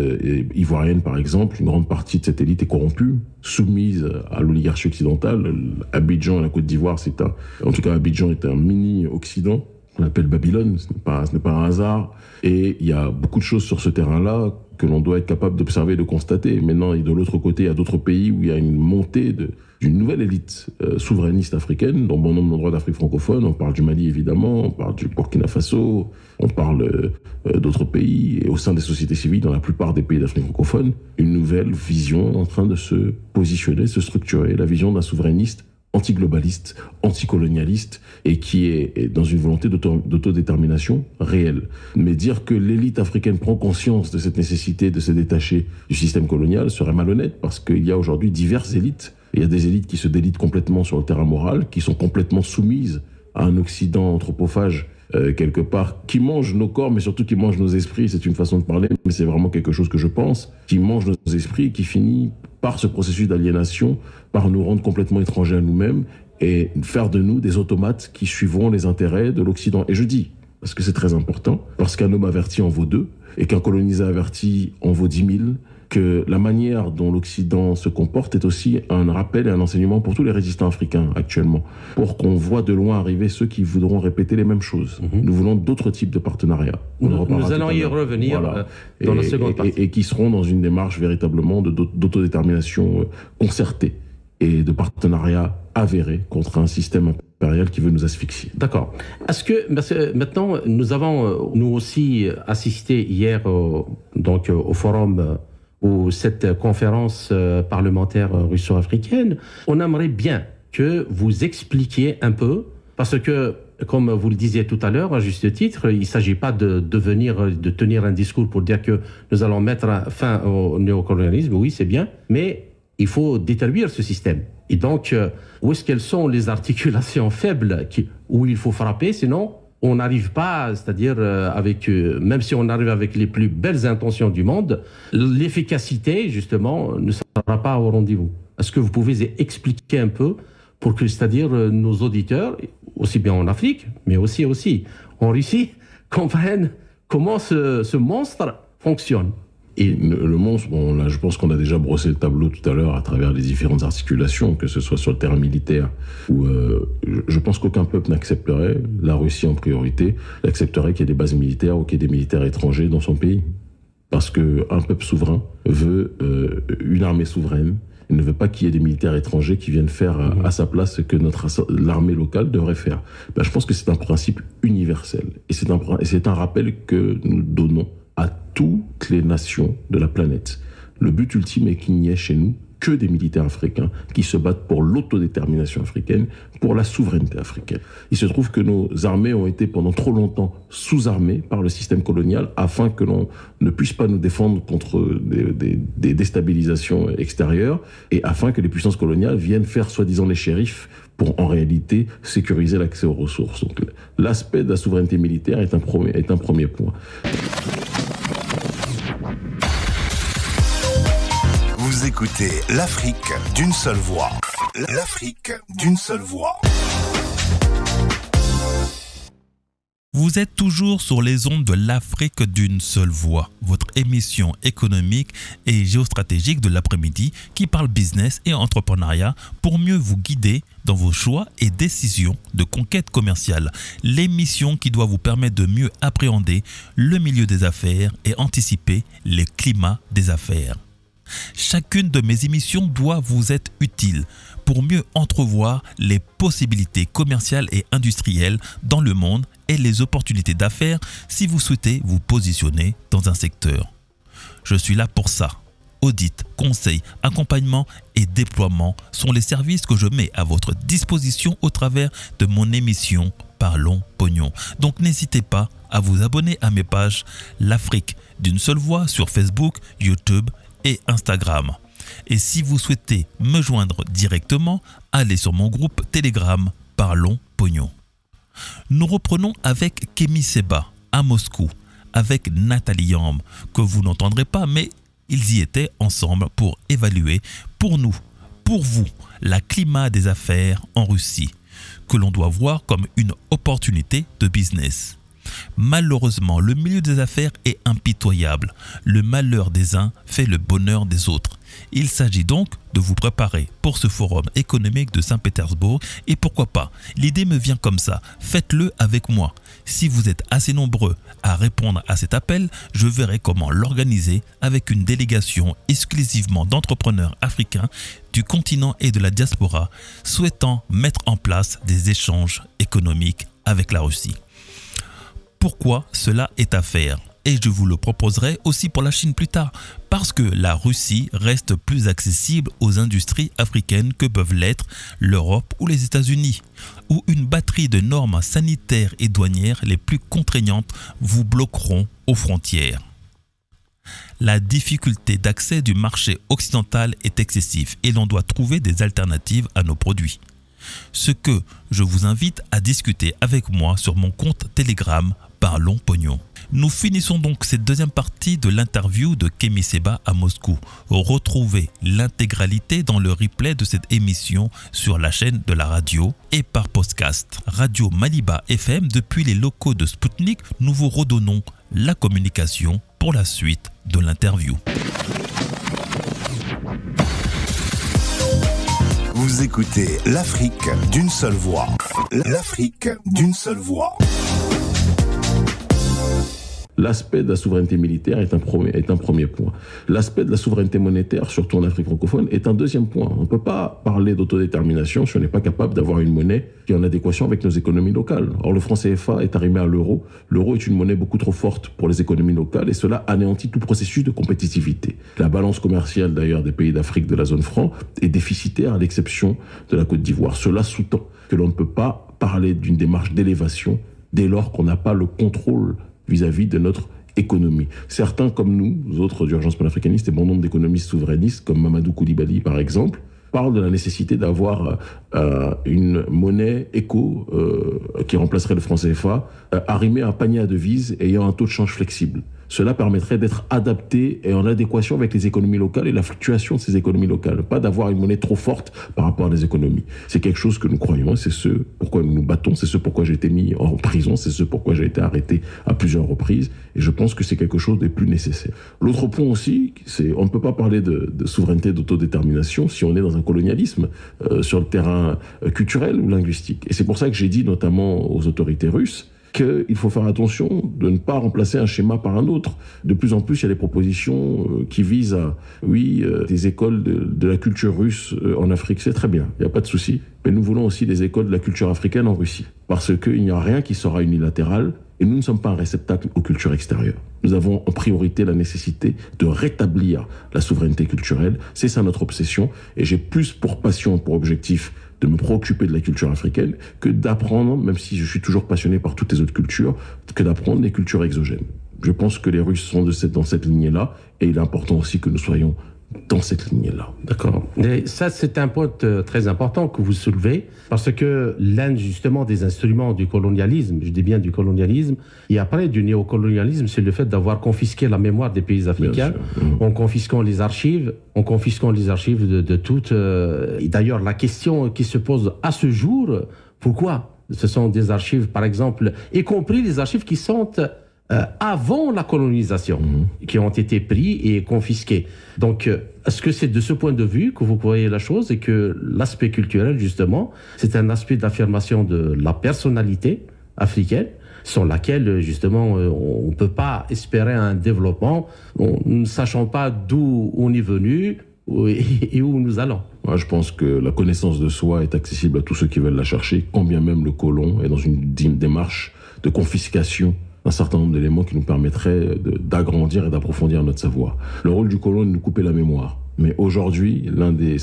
ivoirienne, par exemple, une grande partie de cette élite est corrompue, soumise à l'oligarchie occidentale. Abidjan et la Côte d'Ivoire, en tout cas, Abidjan est un mini-Occident. On l'appelle Babylone, ce n'est pas un hasard. Et il y a beaucoup de choses sur ce terrain-là que l'on doit être capable d'observer, de constater. Maintenant, et de l'autre côté, il y a d'autres pays où il y a une montée d'une nouvelle élite souverainiste africaine, dans bon nombre d'endroits d'Afrique francophone. On parle du Mali, évidemment, on parle du Burkina Faso, on parle d'autres pays. Et au sein des sociétés civiles, dans la plupart des pays d'Afrique francophone, une nouvelle vision en train de se positionner, se structurer, la vision d'un souverainiste anti-globaliste, anticolonialiste, et qui est dans une volonté d'autodétermination réelle. Mais dire que l'élite africaine prend conscience de cette nécessité de se détacher du système colonial serait malhonnête, parce qu'il y a aujourd'hui diverses élites. Il y a des élites qui se délitent complètement sur le terrain moral, qui sont complètement soumises à un Occident anthropophage, quelque part, qui mange nos corps, mais surtout qui mange nos esprits. C'est une façon de parler, mais c'est vraiment quelque chose que je pense, qui mange nos esprits et qui finit par ce processus d'aliénation, par nous rendre complètement étrangers à nous-mêmes et faire de nous des automates qui suivront les intérêts de l'Occident. Et je dis, parce que c'est très important, parce qu'un homme averti en vaut 2, et qu'un colonisé averti en vaut 10 000, que la manière dont l'Occident se comporte est aussi un rappel et un enseignement pour tous les résistants africains actuellement, pour qu'on voit de loin arriver ceux qui voudront répéter les mêmes choses. Nous voulons d'autres types de partenariats. Nous allons y revenir dans la seconde partie. Et qui seront dans une démarche véritablement d'autodétermination concertée et de partenariat avéré contre un système impérial qui veut nous asphyxier. D'accord. Parce que maintenant, nous avons nous aussi assisté hier au forum ou cette conférence parlementaire russo-africaine. On aimerait bien que vous expliquiez un peu, parce que, comme vous le disiez tout à l'heure, à juste titre, il ne s'agit pas de tenir un discours pour dire que nous allons mettre fin au néocolonialisme, oui, c'est bien, mais il faut détruire ce système. Et donc, où est-ce qu'elles sont les articulations faibles où il faut frapper, sinon on n'arrive pas, c'est-à-dire même si on arrive avec les plus belles intentions du monde, l'efficacité, justement, ne sera pas au rendez-vous. Est-ce que vous pouvez expliquer un peu pour que, c'est-à-dire, nos auditeurs, aussi bien en Afrique, mais aussi en Russie, comprennent comment ce monstre fonctionne? Et le monstre, bon, là, je pense qu'on a déjà brossé le tableau tout à l'heure à travers les différentes articulations, que ce soit sur le terrain militaire, où je pense qu'aucun peuple n'accepterait, la Russie en priorité, n'accepterait qu'il y ait des bases militaires ou qu'il y ait des militaires étrangers dans son pays. Parce qu'un peuple souverain veut une armée souveraine. Il ne veut pas qu'il y ait des militaires étrangers qui viennent faire à sa place ce que l'armée locale devrait faire. Ben, je pense que c'est un principe universel. Et c'est un rappel que nous donnons à toutes les nations de la planète. Le but ultime est qu'il n'y ait chez nous que des militaires africains qui se battent pour l'autodétermination africaine, pour la souveraineté africaine. Il se trouve que nos armées ont été pendant trop longtemps sous-armées par le système colonial afin que l'on ne puisse pas nous défendre contre des déstabilisations extérieures et afin que les puissances coloniales viennent faire soi-disant les shérifs pour en réalité sécuriser l'accès aux ressources. Donc l'aspect de la souveraineté militaire est un premier point. Vous écoutez l'Afrique d'une seule voix. L'Afrique d'une seule voix. Vous êtes toujours sur les ondes de l'Afrique d'une seule voix, votre émission économique et géostratégique de l'après-midi qui parle business et entrepreneuriat pour mieux vous guider dans vos choix et décisions de conquête commerciale. L'émission qui doit vous permettre de mieux appréhender le milieu des affaires et anticiper les climats des affaires. Chacune de mes émissions doit vous être utile pour mieux entrevoir les possibilités commerciales et industrielles dans le monde et les opportunités d'affaires si vous souhaitez vous positionner dans un secteur. Je suis là pour ça. Audit, conseil, accompagnement et déploiement sont les services que je mets à votre disposition au travers de mon émission Parlons Pognon. Donc n'hésitez pas à vous abonner à mes pages L'Afrique d'une seule voix sur Facebook, YouTube et Instagram. Et si vous souhaitez me joindre directement, allez sur mon groupe Telegram Parlons Pognon. Nous reprenons avec Kémy Séba à Moscou, avec Nathalie Yamb, que vous n'entendrez pas, mais ils y étaient ensemble pour évaluer pour nous, pour vous, la climat des affaires en Russie, que l'on doit voir comme une opportunité de business. Malheureusement, le milieu des affaires est impitoyable. Le malheur des uns fait le bonheur des autres. Il s'agit donc de vous préparer pour ce forum économique de Saint-Pétersbourg et pourquoi pas, l'idée me vient comme ça, faites-le avec moi. Si vous êtes assez nombreux à répondre à cet appel, je verrai comment l'organiser avec une délégation exclusivement d'entrepreneurs africains du continent et de la diaspora souhaitant mettre en place des échanges économiques avec la Russie. Pourquoi cela est à faire ? Et je vous le proposerai aussi pour la Chine plus tard, parce que la Russie reste plus accessible aux industries africaines que peuvent l'être l'Europe ou les États-Unis, où une batterie de normes sanitaires et douanières les plus contraignantes vous bloqueront aux frontières. La difficulté d'accès du marché occidental est excessive et l'on doit trouver des alternatives à nos produits. Ce que je vous invite à discuter avec moi sur mon compte Telegram Parlons Pognon. Nous finissons donc cette deuxième partie de l'interview de Kémy Séba à Moscou. Retrouvez l'intégralité dans le replay de cette émission sur la chaîne de la radio et par podcast. Radio Maliba FM depuis les locaux de Sputnik, nous vous redonnons la communication pour la suite de l'interview. Vous écoutez l'Afrique d'une seule voix. L'Afrique d'une seule voix. L'aspect de la souveraineté militaire est un premier point. L'aspect de la souveraineté monétaire, surtout en Afrique francophone, est un deuxième point. On ne peut pas parler d'autodétermination si on n'est pas capable d'avoir une monnaie qui est en adéquation avec nos économies locales. Or, le franc CFA est arrimé à l'euro. L'euro est une monnaie beaucoup trop forte pour les économies locales et cela anéantit tout processus de compétitivité. La balance commerciale, d'ailleurs, des pays d'Afrique de la zone franc est déficitaire à l'exception de la Côte d'Ivoire. Cela sous-tend que l'on ne peut pas parler d'une démarche d'élévation dès lors qu'on n'a pas le contrôle vis-à-vis de notre économie. Certains, comme nous, autres d'urgence panafricaniste et bon nombre d'économistes souverainistes, comme Mamadou Koulibaly par exemple, parlent de la nécessité d'avoir une monnaie éco qui remplacerait le franc CFA, arrimée à un panier à devises ayant un taux de change flexible. Cela permettrait d'être adapté et en adéquation avec les économies locales et la fluctuation de ces économies locales. Pas d'avoir une monnaie trop forte par rapport à les économies. C'est quelque chose que nous croyons, c'est ce pourquoi nous nous battons, c'est ce pourquoi j'ai été mis en prison, c'est ce pourquoi j'ai été arrêté à plusieurs reprises. Et je pense que c'est quelque chose des plus nécessaires. L'autre point aussi, c'est on ne peut pas parler de souveraineté, d'autodétermination si on est dans un colonialisme sur le terrain culturel ou linguistique. Et c'est pour ça que j'ai dit notamment aux autorités russes qu'il faut faire attention de ne pas remplacer un schéma par un autre. De plus en plus, il y a des propositions qui visent à, des écoles de la culture russe en Afrique. C'est très bien, il n'y a pas de souci. Mais nous voulons aussi des écoles de la culture africaine en Russie. Parce qu'il n'y a rien qui sera unilatéral et nous ne sommes pas un réceptacle aux cultures extérieures. Nous avons en priorité la nécessité de rétablir la souveraineté culturelle. C'est ça notre obsession. Et j'ai plus pour passion, pour objectif, de me préoccuper de la culture africaine que d'apprendre, même si je suis toujours passionné par toutes les autres cultures, que d'apprendre les cultures exogènes. Je pense que les Russes sont dans cette lignée-là et il est important aussi que nous soyons dans cette lignée-là. D'accord ? Et ça, c'est un point très important que vous soulevez, parce que l'un, justement, des instruments du colonialisme, je dis bien du colonialisme, et après du néocolonialisme, c'est le fait d'avoir confisqué la mémoire des pays africains, en confisquant les archives, de toutes... Et d'ailleurs, la question qui se pose à ce jour, pourquoi ce sont des archives, par exemple, y compris les archives qui sont... avant la colonisation, qui ont été pris et confisqués. Donc, est-ce que c'est de ce point de vue que vous voyez la chose et que l'aspect culturel, justement, c'est un aspect d'affirmation de la personnalité africaine sans laquelle, justement, on ne peut pas espérer un développement, ne sachant pas d'où on est venu et où nous allons. Moi, je pense que la connaissance de soi est accessible à tous ceux qui veulent la chercher, quand bien même le colon est dans une démarche de confiscation d'un certain nombre d'éléments qui nous permettraient d'agrandir et d'approfondir notre savoir. Le rôle du colon est de nous couper la mémoire. Mais aujourd'hui, l'un des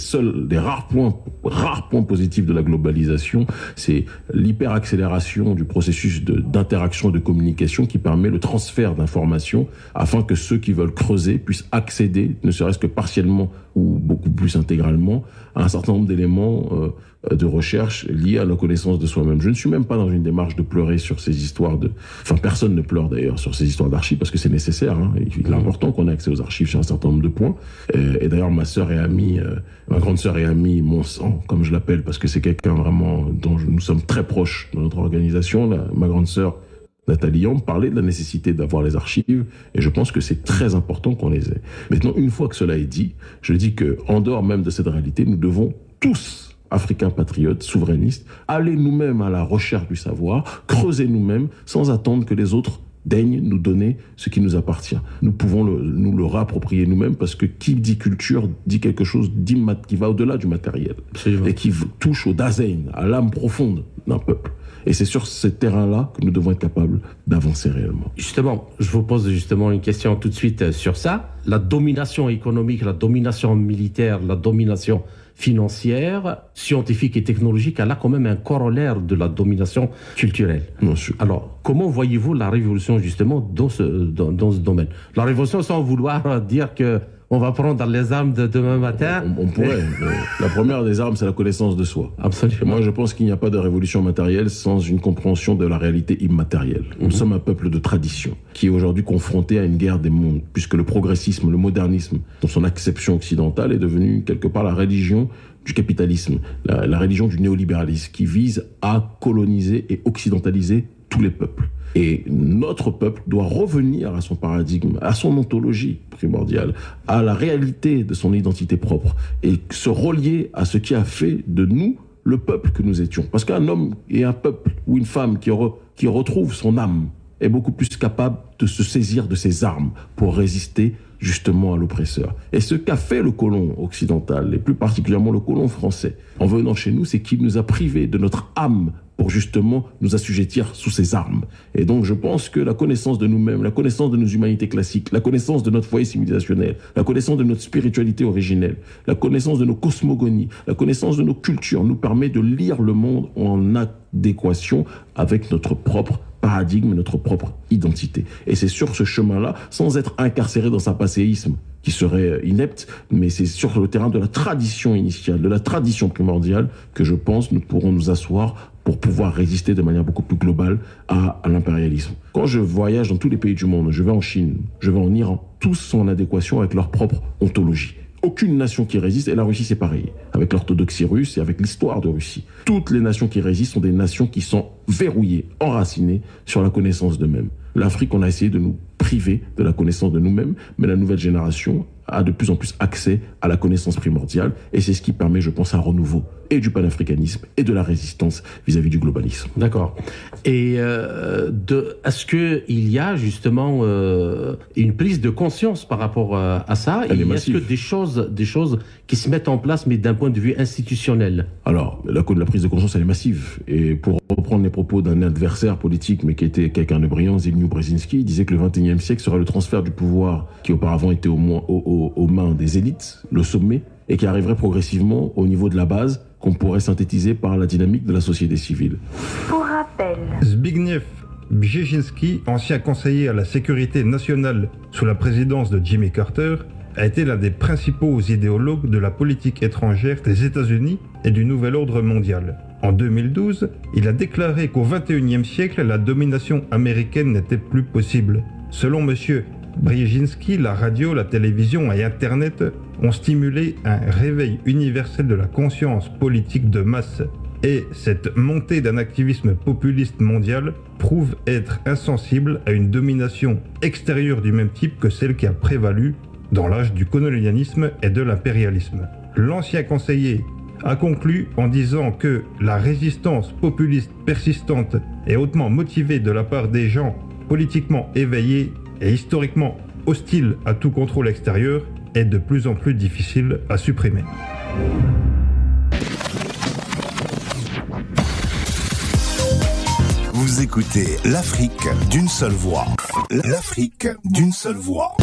rares points positifs de la globalisation, c'est l'hyperaccélération du processus d'interaction et de communication qui permet le transfert d'informations afin que ceux qui veulent creuser puissent accéder, ne serait-ce que partiellement ou beaucoup plus intégralement, à un certain nombre d'éléments de recherche liés à la connaissance de soi-même. Je ne suis même pas dans une démarche de pleurer sur ces histoires personne ne pleure d'ailleurs sur ces histoires d'archives parce que c'est nécessaire. Il est important qu'on ait accès aux archives sur un certain nombre de points. Et d'ailleurs, ma sœur et amie, ma grande sœur et amie, mon sang, comme je l'appelle, parce que c'est quelqu'un vraiment dont nous sommes très proches dans notre organisation. Ma grande sœur, Nathalie Yamb, parlait de la nécessité d'avoir les archives et je pense que c'est très important qu'on les ait. Maintenant, une fois que cela est dit, je dis que en dehors même de cette réalité, nous devons tous, Africains patriotes, souverainistes, aller nous-mêmes à la recherche du savoir, creuser nous-mêmes sans attendre que les autres daignent nous donner ce qui nous appartient. Nous pouvons nous le réapproprier nous-mêmes parce que qui dit culture dit quelque chose qui va au-delà du matériel. Absolument. Et qui touche au Dasein, à l'âme profonde d'un peuple. Et c'est sur ce terrain-là que nous devons être capables d'avancer réellement. Justement, je vous pose justement une question tout de suite sur ça. La domination économique, la domination militaire, la domination financière, scientifique et technologique, elle a quand même un corollaire de la domination culturelle. Bien sûr. Alors, comment voyez-vous la révolution justement dans ce domaine? La révolution sans vouloir dire que on va prendre les armes de demain matin. On pourrait. La première des armes, c'est la connaissance de soi. Absolument. Moi, je pense qu'il n'y a pas de révolution matérielle sans une compréhension de la réalité immatérielle. Nous sommes un peuple de tradition qui est aujourd'hui confronté à une guerre des mondes, puisque le progressisme, le modernisme, dans son acception occidentale, est devenu quelque part la religion du capitalisme, la religion du néolibéralisme, qui vise à coloniser et occidentaliser tous les peuples. Et notre peuple doit revenir à son paradigme, à son ontologie primordiale, à la réalité de son identité propre et se relier à ce qui a fait de nous le peuple que nous étions. Parce qu'un homme et un peuple ou une femme qui retrouve son âme est beaucoup plus capable de se saisir de ses armes pour résister justement à l'oppresseur. Et ce qu'a fait le colon occidental, et plus particulièrement le colon français, en venant chez nous, c'est qu'il nous a privés de notre âme pour justement nous assujettir sous ses armes. Et donc je pense que la connaissance de nous-mêmes, la connaissance de nos humanités classiques, la connaissance de notre foyer civilisationnel, la connaissance de notre spiritualité originelle, la connaissance de nos cosmogonies, la connaissance de nos cultures nous permet de lire le monde en adéquation avec notre propre paradigme, notre propre identité. Et c'est sur ce chemin-là, sans être incarcéré dans un passéisme qui serait inepte, mais c'est sur le terrain de la tradition initiale, de la tradition primordiale, que je pense nous pourrons nous asseoir pour pouvoir résister de manière beaucoup plus globale à l'impérialisme. Quand je voyage dans tous les pays du monde, je vais en Chine, je vais en Iran, tous sont en adéquation avec leur propre ontologie. Aucune nation qui résiste, et la Russie c'est pareil, avec l'orthodoxie russe et avec l'histoire de Russie. Toutes les nations qui résistent sont des nations qui sont verrouillées, enracinées sur la connaissance d'eux-mêmes. L'Afrique, on a essayé de nous priver de la connaissance de nous-mêmes, mais la nouvelle génération a de plus en plus accès à la connaissance primordiale, et c'est ce qui permet, je pense, un renouveau et du panafricanisme et de la résistance vis-à-vis du globalisme. D'accord. Et est-ce qu'il y a justement une prise de conscience par rapport à ça? Elle est massive. Est-ce que des choses qui se mettent en place, mais d'un point de vue institutionnel? Alors, la prise de conscience, elle est massive. Et pour reprendre les propos d'un adversaire politique, mais qui était quelqu'un de brillant, Zbigniew Brzezinski, il disait que le XXIe siècle sera le transfert du pouvoir qui auparavant était aux mains des élites, le sommet, et qui arriverait progressivement au niveau de la base, qu'on pourrait synthétiser par la dynamique de la société civile. Pour rappel, Zbigniew Brzezinski, ancien conseiller à la sécurité nationale sous la présidence de Jimmy Carter, a été l'un des principaux idéologues de la politique étrangère des États-Unis et du nouvel ordre mondial. En 2012, il a déclaré qu'au XXIe siècle, la domination américaine n'était plus possible. Selon M. Brzezinski, la radio, la télévision et Internet ont stimulé un réveil universel de la conscience politique de masse. Et cette montée d'un activisme populiste mondial prouve être insensible à une domination extérieure du même type que celle qui a prévalu dans l'âge du colonialisme et de l'impérialisme. L'ancien conseiller a conclu en disant que la résistance populiste persistante et hautement motivée de la part des gens politiquement éveillés et historiquement hostiles à tout contrôle extérieur est de plus en plus difficile à supprimer. Vous écoutez l'Afrique d'une seule voix. L'Afrique d'une seule voix.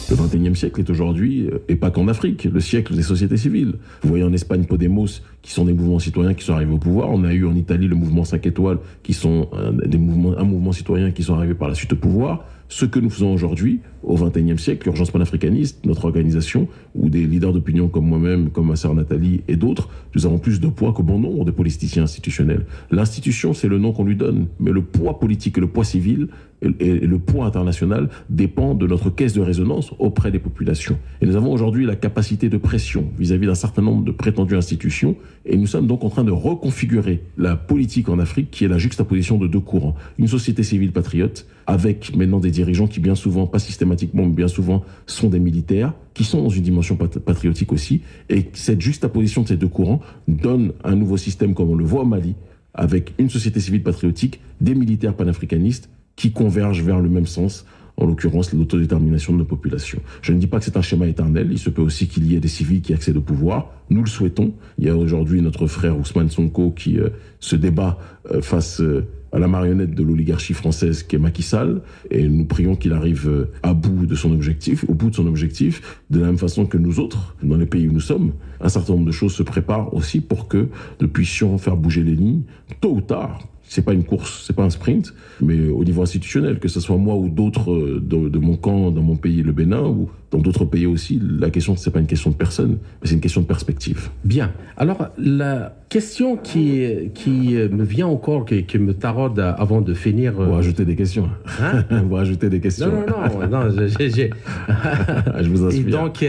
Le XXIe siècle est aujourd'hui, et pas qu'en Afrique, le siècle des sociétés civiles. Vous voyez en Espagne Podemos, qui sont des mouvements citoyens qui sont arrivés au pouvoir. On a eu en Italie le mouvement 5 étoiles, qui sont un mouvement citoyen qui sont arrivés par la suite au pouvoir. Ce que nous faisons aujourd'hui, au XXIe siècle, l'Urgence panafricaniste, notre organisation, ou des leaders d'opinion comme moi-même, comme ma sœur Nathalie et d'autres, nous avons plus de poids que bon nombre de politiciens institutionnels. L'institution, c'est le nom qu'on lui donne, mais le poids politique et le poids civil et le poids international dépend de notre caisse de résonance auprès des populations. Et nous avons aujourd'hui la capacité de pression vis-à-vis d'un certain nombre de prétendues institutions, et nous sommes donc en train de reconfigurer la politique en Afrique, qui est la juxtaposition de deux courants. Une société civile patriote, avec maintenant des dirigeants qui bien souvent, pas systématiquement, mais bien souvent, sont des militaires, qui sont dans une dimension patriotique aussi, et cette juxtaposition de ces deux courants donne un nouveau système comme on le voit au Mali, avec une société civile patriotique, des militaires panafricanistes, qui convergent vers le même sens, en l'occurrence l'autodétermination de nos populations. Je ne dis pas que c'est un schéma éternel, il se peut aussi qu'il y ait des civils qui accèdent au pouvoir, nous le souhaitons. Il y a aujourd'hui notre frère Ousmane Sonko qui se débat face à la marionnette de l'oligarchie française qui est Macky Sall, et nous prions qu'il arrive au bout de son objectif, de la même façon que nous autres, dans les pays où nous sommes. Un certain nombre de choses se préparent aussi pour que nous puissions faire bouger les lignes, tôt ou tard. C'est pas une course, c'est pas un sprint, mais au niveau institutionnel, que ce soit moi ou d'autres de mon camp, dans mon pays, le Bénin, ou dans d'autres pays aussi, la question, c'est pas une question de personne, mais c'est une question de perspective. Bien. Alors, la question qui me vient encore, qui me taraude avant de finir... Vous rajoutez des questions. Hein? Vous rajoutez des questions. Non, j'ai... Je vous inspire. Et donc,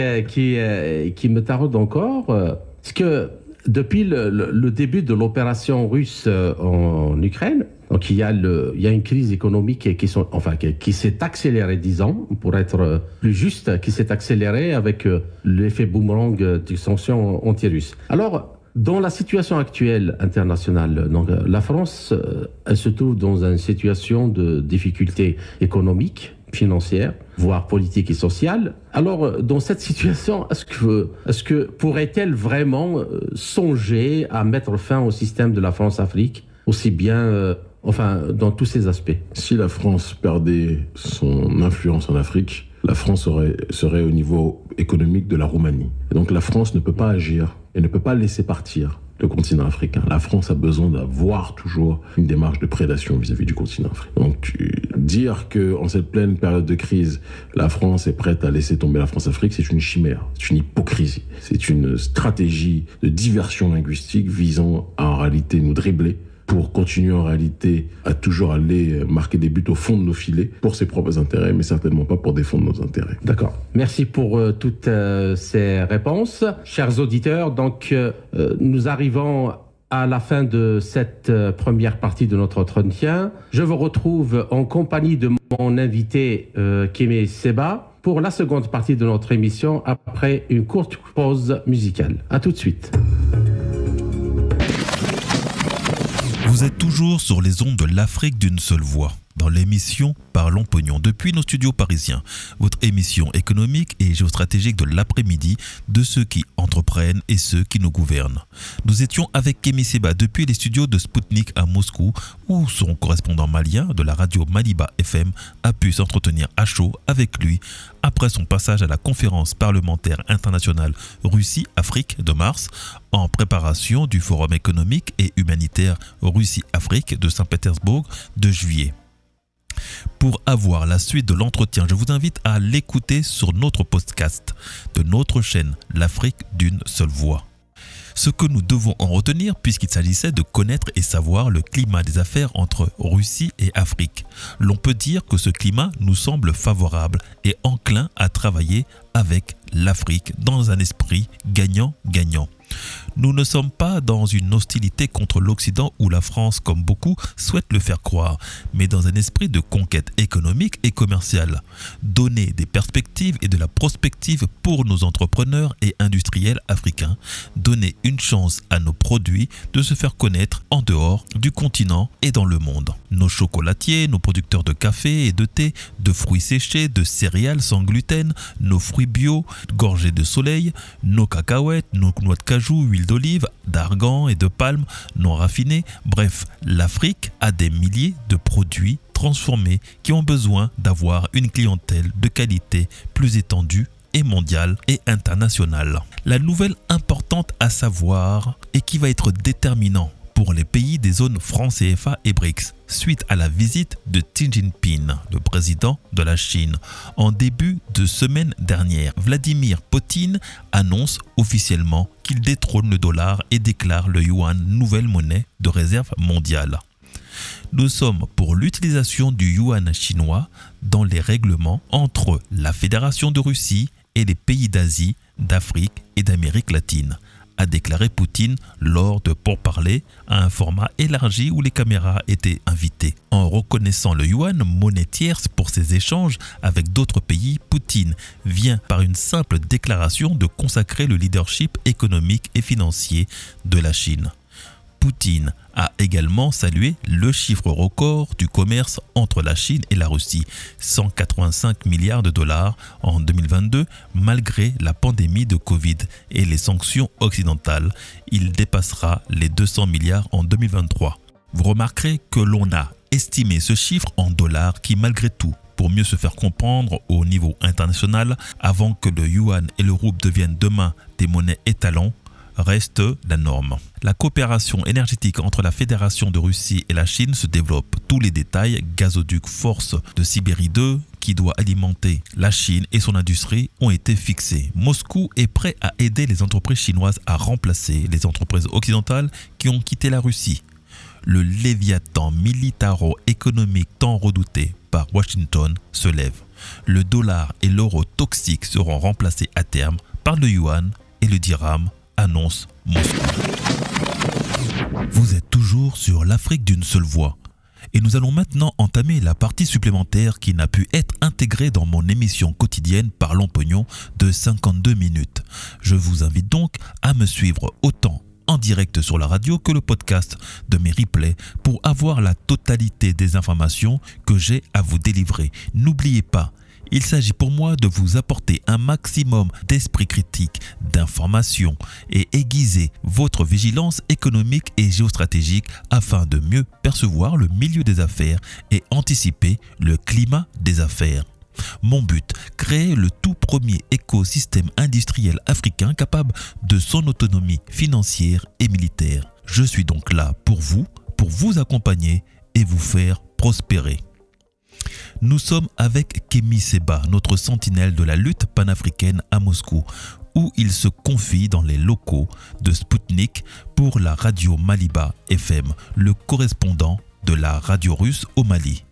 qui me taraude encore, parce que depuis le début de l'opération russe en Ukraine, donc il y a une crise économique qui s'est accélérée, disons, pour être plus juste, qui s'est accélérée avec l'effet boomerang des sanctions anti-russes. Alors, dans la situation actuelle internationale, donc la France, elle se trouve dans une situation de difficulté économique, financière, voire politique et sociale. Alors, dans cette situation, est-ce que pourrait-elle vraiment songer à mettre fin au système de la France-Afrique, aussi bien, dans tous ses aspects? Si la France perdait son influence en Afrique, la France serait au niveau économique de la Roumanie. Et donc la France ne peut pas agir et ne peut pas laisser partir le continent africain. La France a besoin d'avoir toujours une démarche de prédation vis-à-vis du continent africain. Donc dire que en cette pleine période de crise, la France est prête à laisser tomber la France-Afrique, c'est une chimère, c'est une hypocrisie. C'est une stratégie de diversion linguistique visant à en réalité nous dribbler pour continuer en réalité à toujours aller marquer des buts au fond de nos filets pour ses propres intérêts, mais certainement pas pour défendre nos intérêts. D'accord. Merci pour toutes ces réponses. Chers auditeurs, donc nous arrivons à la fin de cette première partie de notre entretien. Je vous retrouve en compagnie de mon invité Kémé Seba pour la seconde partie de notre émission après une courte pause musicale. À tout de suite. Vous êtes toujours sur les ondes de l'Afrique d'une seule voix, dans l'émission Parlons Pognon, depuis nos studios parisiens, votre émission économique et géostratégique de l'après-midi de ceux qui entreprennent et ceux qui nous gouvernent. Nous étions avec Kémé Seba depuis les studios de Spoutnik à Moscou, où son correspondant malien de la radio Maliba FM a pu s'entretenir à chaud avec lui après son passage à la conférence parlementaire internationale Russie-Afrique de mars, en préparation du Forum économique et humanitaire Russie-Afrique de Saint-Pétersbourg de juillet. Pour avoir la suite de l'entretien, je vous invite à l'écouter sur notre podcast de notre chaîne L'Afrique d'une seule voix. Ce que nous devons en retenir, puisqu'il s'agissait de connaître et savoir le climat des affaires entre Russie et Afrique. L'on peut dire que ce climat nous semble favorable et enclin à travailler avec l'Afrique dans un esprit gagnant-gagnant. Nous ne sommes pas dans une hostilité contre l'Occident ou la France comme beaucoup souhaitent le faire croire, mais dans un esprit de conquête économique et commerciale. Donner des perspectives et de la prospective pour nos entrepreneurs et industriels africains. Donner une chance à nos produits de se faire connaître en dehors du continent et dans le monde. Nos chocolatiers, nos producteurs de café et de thé, de fruits séchés, de céréales sans gluten, nos fruits bio, gorgés de soleil, nos cacahuètes, nos noix de cajou, huile d'olive, d'argan et de palme, non raffinés. Bref, l'Afrique a des milliers de produits transformés qui ont besoin d'avoir une clientèle de qualité plus étendue et mondiale et internationale. La nouvelle importante à savoir et qui va être déterminant pour les pays des zones franc CFA et BRICS, suite à la visite de Xi Jinping, le président de la Chine. En début de semaine dernière, Vladimir Poutine annonce officiellement qu'il détrône le dollar et déclare le yuan nouvelle monnaie de réserve mondiale. Nous sommes pour l'utilisation du yuan chinois dans les règlements entre la Fédération de Russie et les pays d'Asie, d'Afrique et d'Amérique latine, a déclaré Poutine lors de pourparlers à un format élargi où les caméras étaient invitées. En reconnaissant le yuan monnaie tierce pour ses échanges avec d'autres pays, Poutine vient par une simple déclaration de consacrer le leadership économique et financier de la Chine. Poutine a également salué le chiffre record du commerce entre la Chine et la Russie, 185 milliards de dollars en 2022, malgré la pandémie de Covid et les sanctions occidentales. Il dépassera les 200 milliards en 2023. Vous remarquerez que l'on a estimé ce chiffre en dollars qui, malgré tout, pour mieux se faire comprendre au niveau international, avant que le yuan et le rouble deviennent demain des monnaies étalons, reste la norme. La coopération énergétique entre la Fédération de Russie et la Chine se développe. Tous les détails, gazoduc Force de Sibérie 2 qui doit alimenter la Chine et son industrie ont été fixés. Moscou est prêt à aider les entreprises chinoises à remplacer les entreprises occidentales qui ont quitté la Russie. Le léviathan militaro-économique tant redouté par Washington se lève. Le dollar et l'euro toxique seront remplacés à terme par le yuan et le dirham, annonce Moscou. Vous êtes toujours sur l'Afrique d'une seule voix. Et nous allons maintenant entamer la partie supplémentaire qui n'a pu être intégrée dans mon émission quotidienne Parlons Pognon de 52 minutes. Je vous invite donc à me suivre autant en direct sur la radio que le podcast de mes replays pour avoir la totalité des informations que j'ai à vous délivrer. N'oubliez pas, il s'agit pour moi de vous apporter un maximum d'esprit critique, d'informations et aiguiser votre vigilance économique et géostratégique afin de mieux percevoir le milieu des affaires et anticiper le climat des affaires. Mon but, créer le tout premier écosystème industriel africain capable de son autonomie financière et militaire. Je suis donc là pour vous accompagner et vous faire prospérer. Nous sommes avec Kémy Séba, notre sentinelle de la lutte panafricaine à Moscou, où il se confie dans les locaux de Sputnik pour la radio Maliba FM, le correspondant de la radio russe au Mali.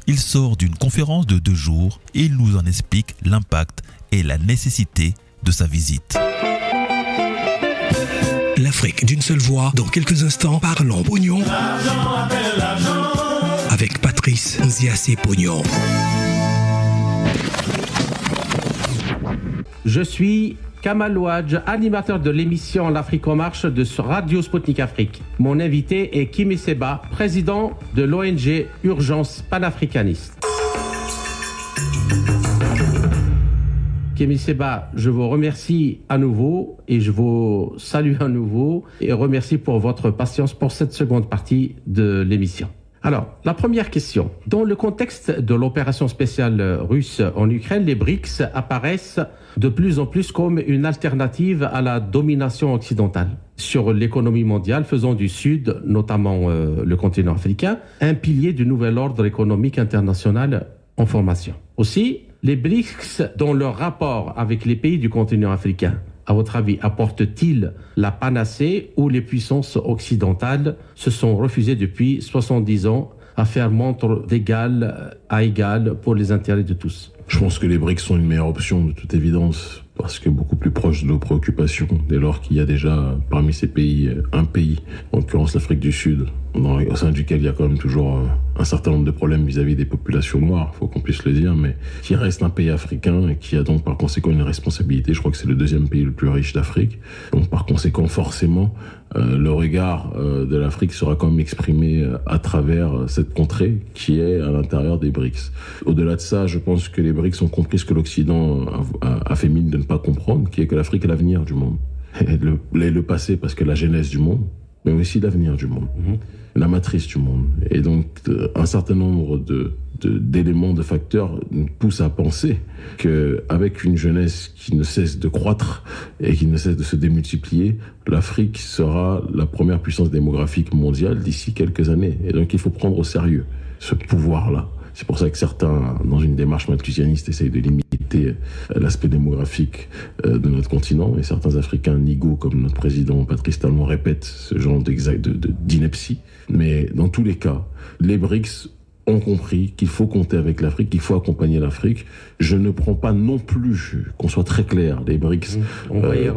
Il sort d'une conférence de 2 jours et il nous en explique l'impact et la nécessité de sa visite. L'Afrique d'une seule voix, dans quelques instants, Parlons Pognon. L'argent appelle l'argent. Avec Patrice Nziassé Pognon. Je suis Kamal Louadj, animateur de l'émission L'Afrique en marche de Radio Sputnik Afrique. Mon invité est Kémy Séba, président de l'ONG Urgence Panafricaniste. Kémy Séba, je vous remercie à nouveau et je vous salue à nouveau et remercie pour votre patience pour cette seconde partie de l'émission. Alors, la première question. Dans le contexte de l'opération spéciale russe en Ukraine, les BRICS apparaissent de plus en plus comme une alternative à la domination occidentale sur l'économie mondiale, faisant du Sud, notamment le continent africain, un pilier du nouvel ordre économique international en formation. Aussi, les BRICS, dans leur rapport avec les pays du continent africain, à votre avis, apportent-ils la panacée ou les puissances occidentales se sont refusées depuis 70 ans à faire montre d'égal à égal pour les intérêts de tous? Je pense que les BRICS sont une meilleure option de toute évidence, parce que beaucoup plus proche de nos préoccupations, dès lors qu'il y a déjà parmi ces pays, un pays, en l'occurrence l'Afrique du Sud, au sein duquel il y a quand même toujours un certain nombre de problèmes vis-à-vis des populations noires, il faut qu'on puisse le dire, mais qui reste un pays africain et qui a donc par conséquent une responsabilité. Je crois que c'est le deuxième pays le plus riche d'Afrique. Donc par conséquent, forcément, le regard de l'Afrique sera quand même exprimé à travers cette contrée qui est à l'intérieur des BRICS. Au-delà de ça, je pense que les BRICS ont compris ce que l'Occident a fait mine de ne pas comprendre, qui est que l'Afrique est l'avenir du monde. Et le passé, parce que la genèse du monde, mais aussi l'avenir du monde, la matrice du monde. Et donc, un certain nombre d'éléments, de facteurs nous poussent à penser qu'avec une jeunesse qui ne cesse de croître et qui ne cesse de se démultiplier, l'Afrique sera la première puissance démographique mondiale d'ici quelques années. Et donc, il faut prendre au sérieux ce pouvoir-là. C'est pour ça que certains, dans une démarche malthusianiste, essayent de limiter l'aspect démographique de notre continent. Et certains Africains nigauds, comme notre président Patrice Talon, répètent ce genre d'ineptie. Mais dans tous les cas, les BRICS ont compris qu'il faut compter avec l'Afrique, qu'il faut accompagner l'Afrique. Je ne prends pas non plus, qu'on soit très clair, les BRICS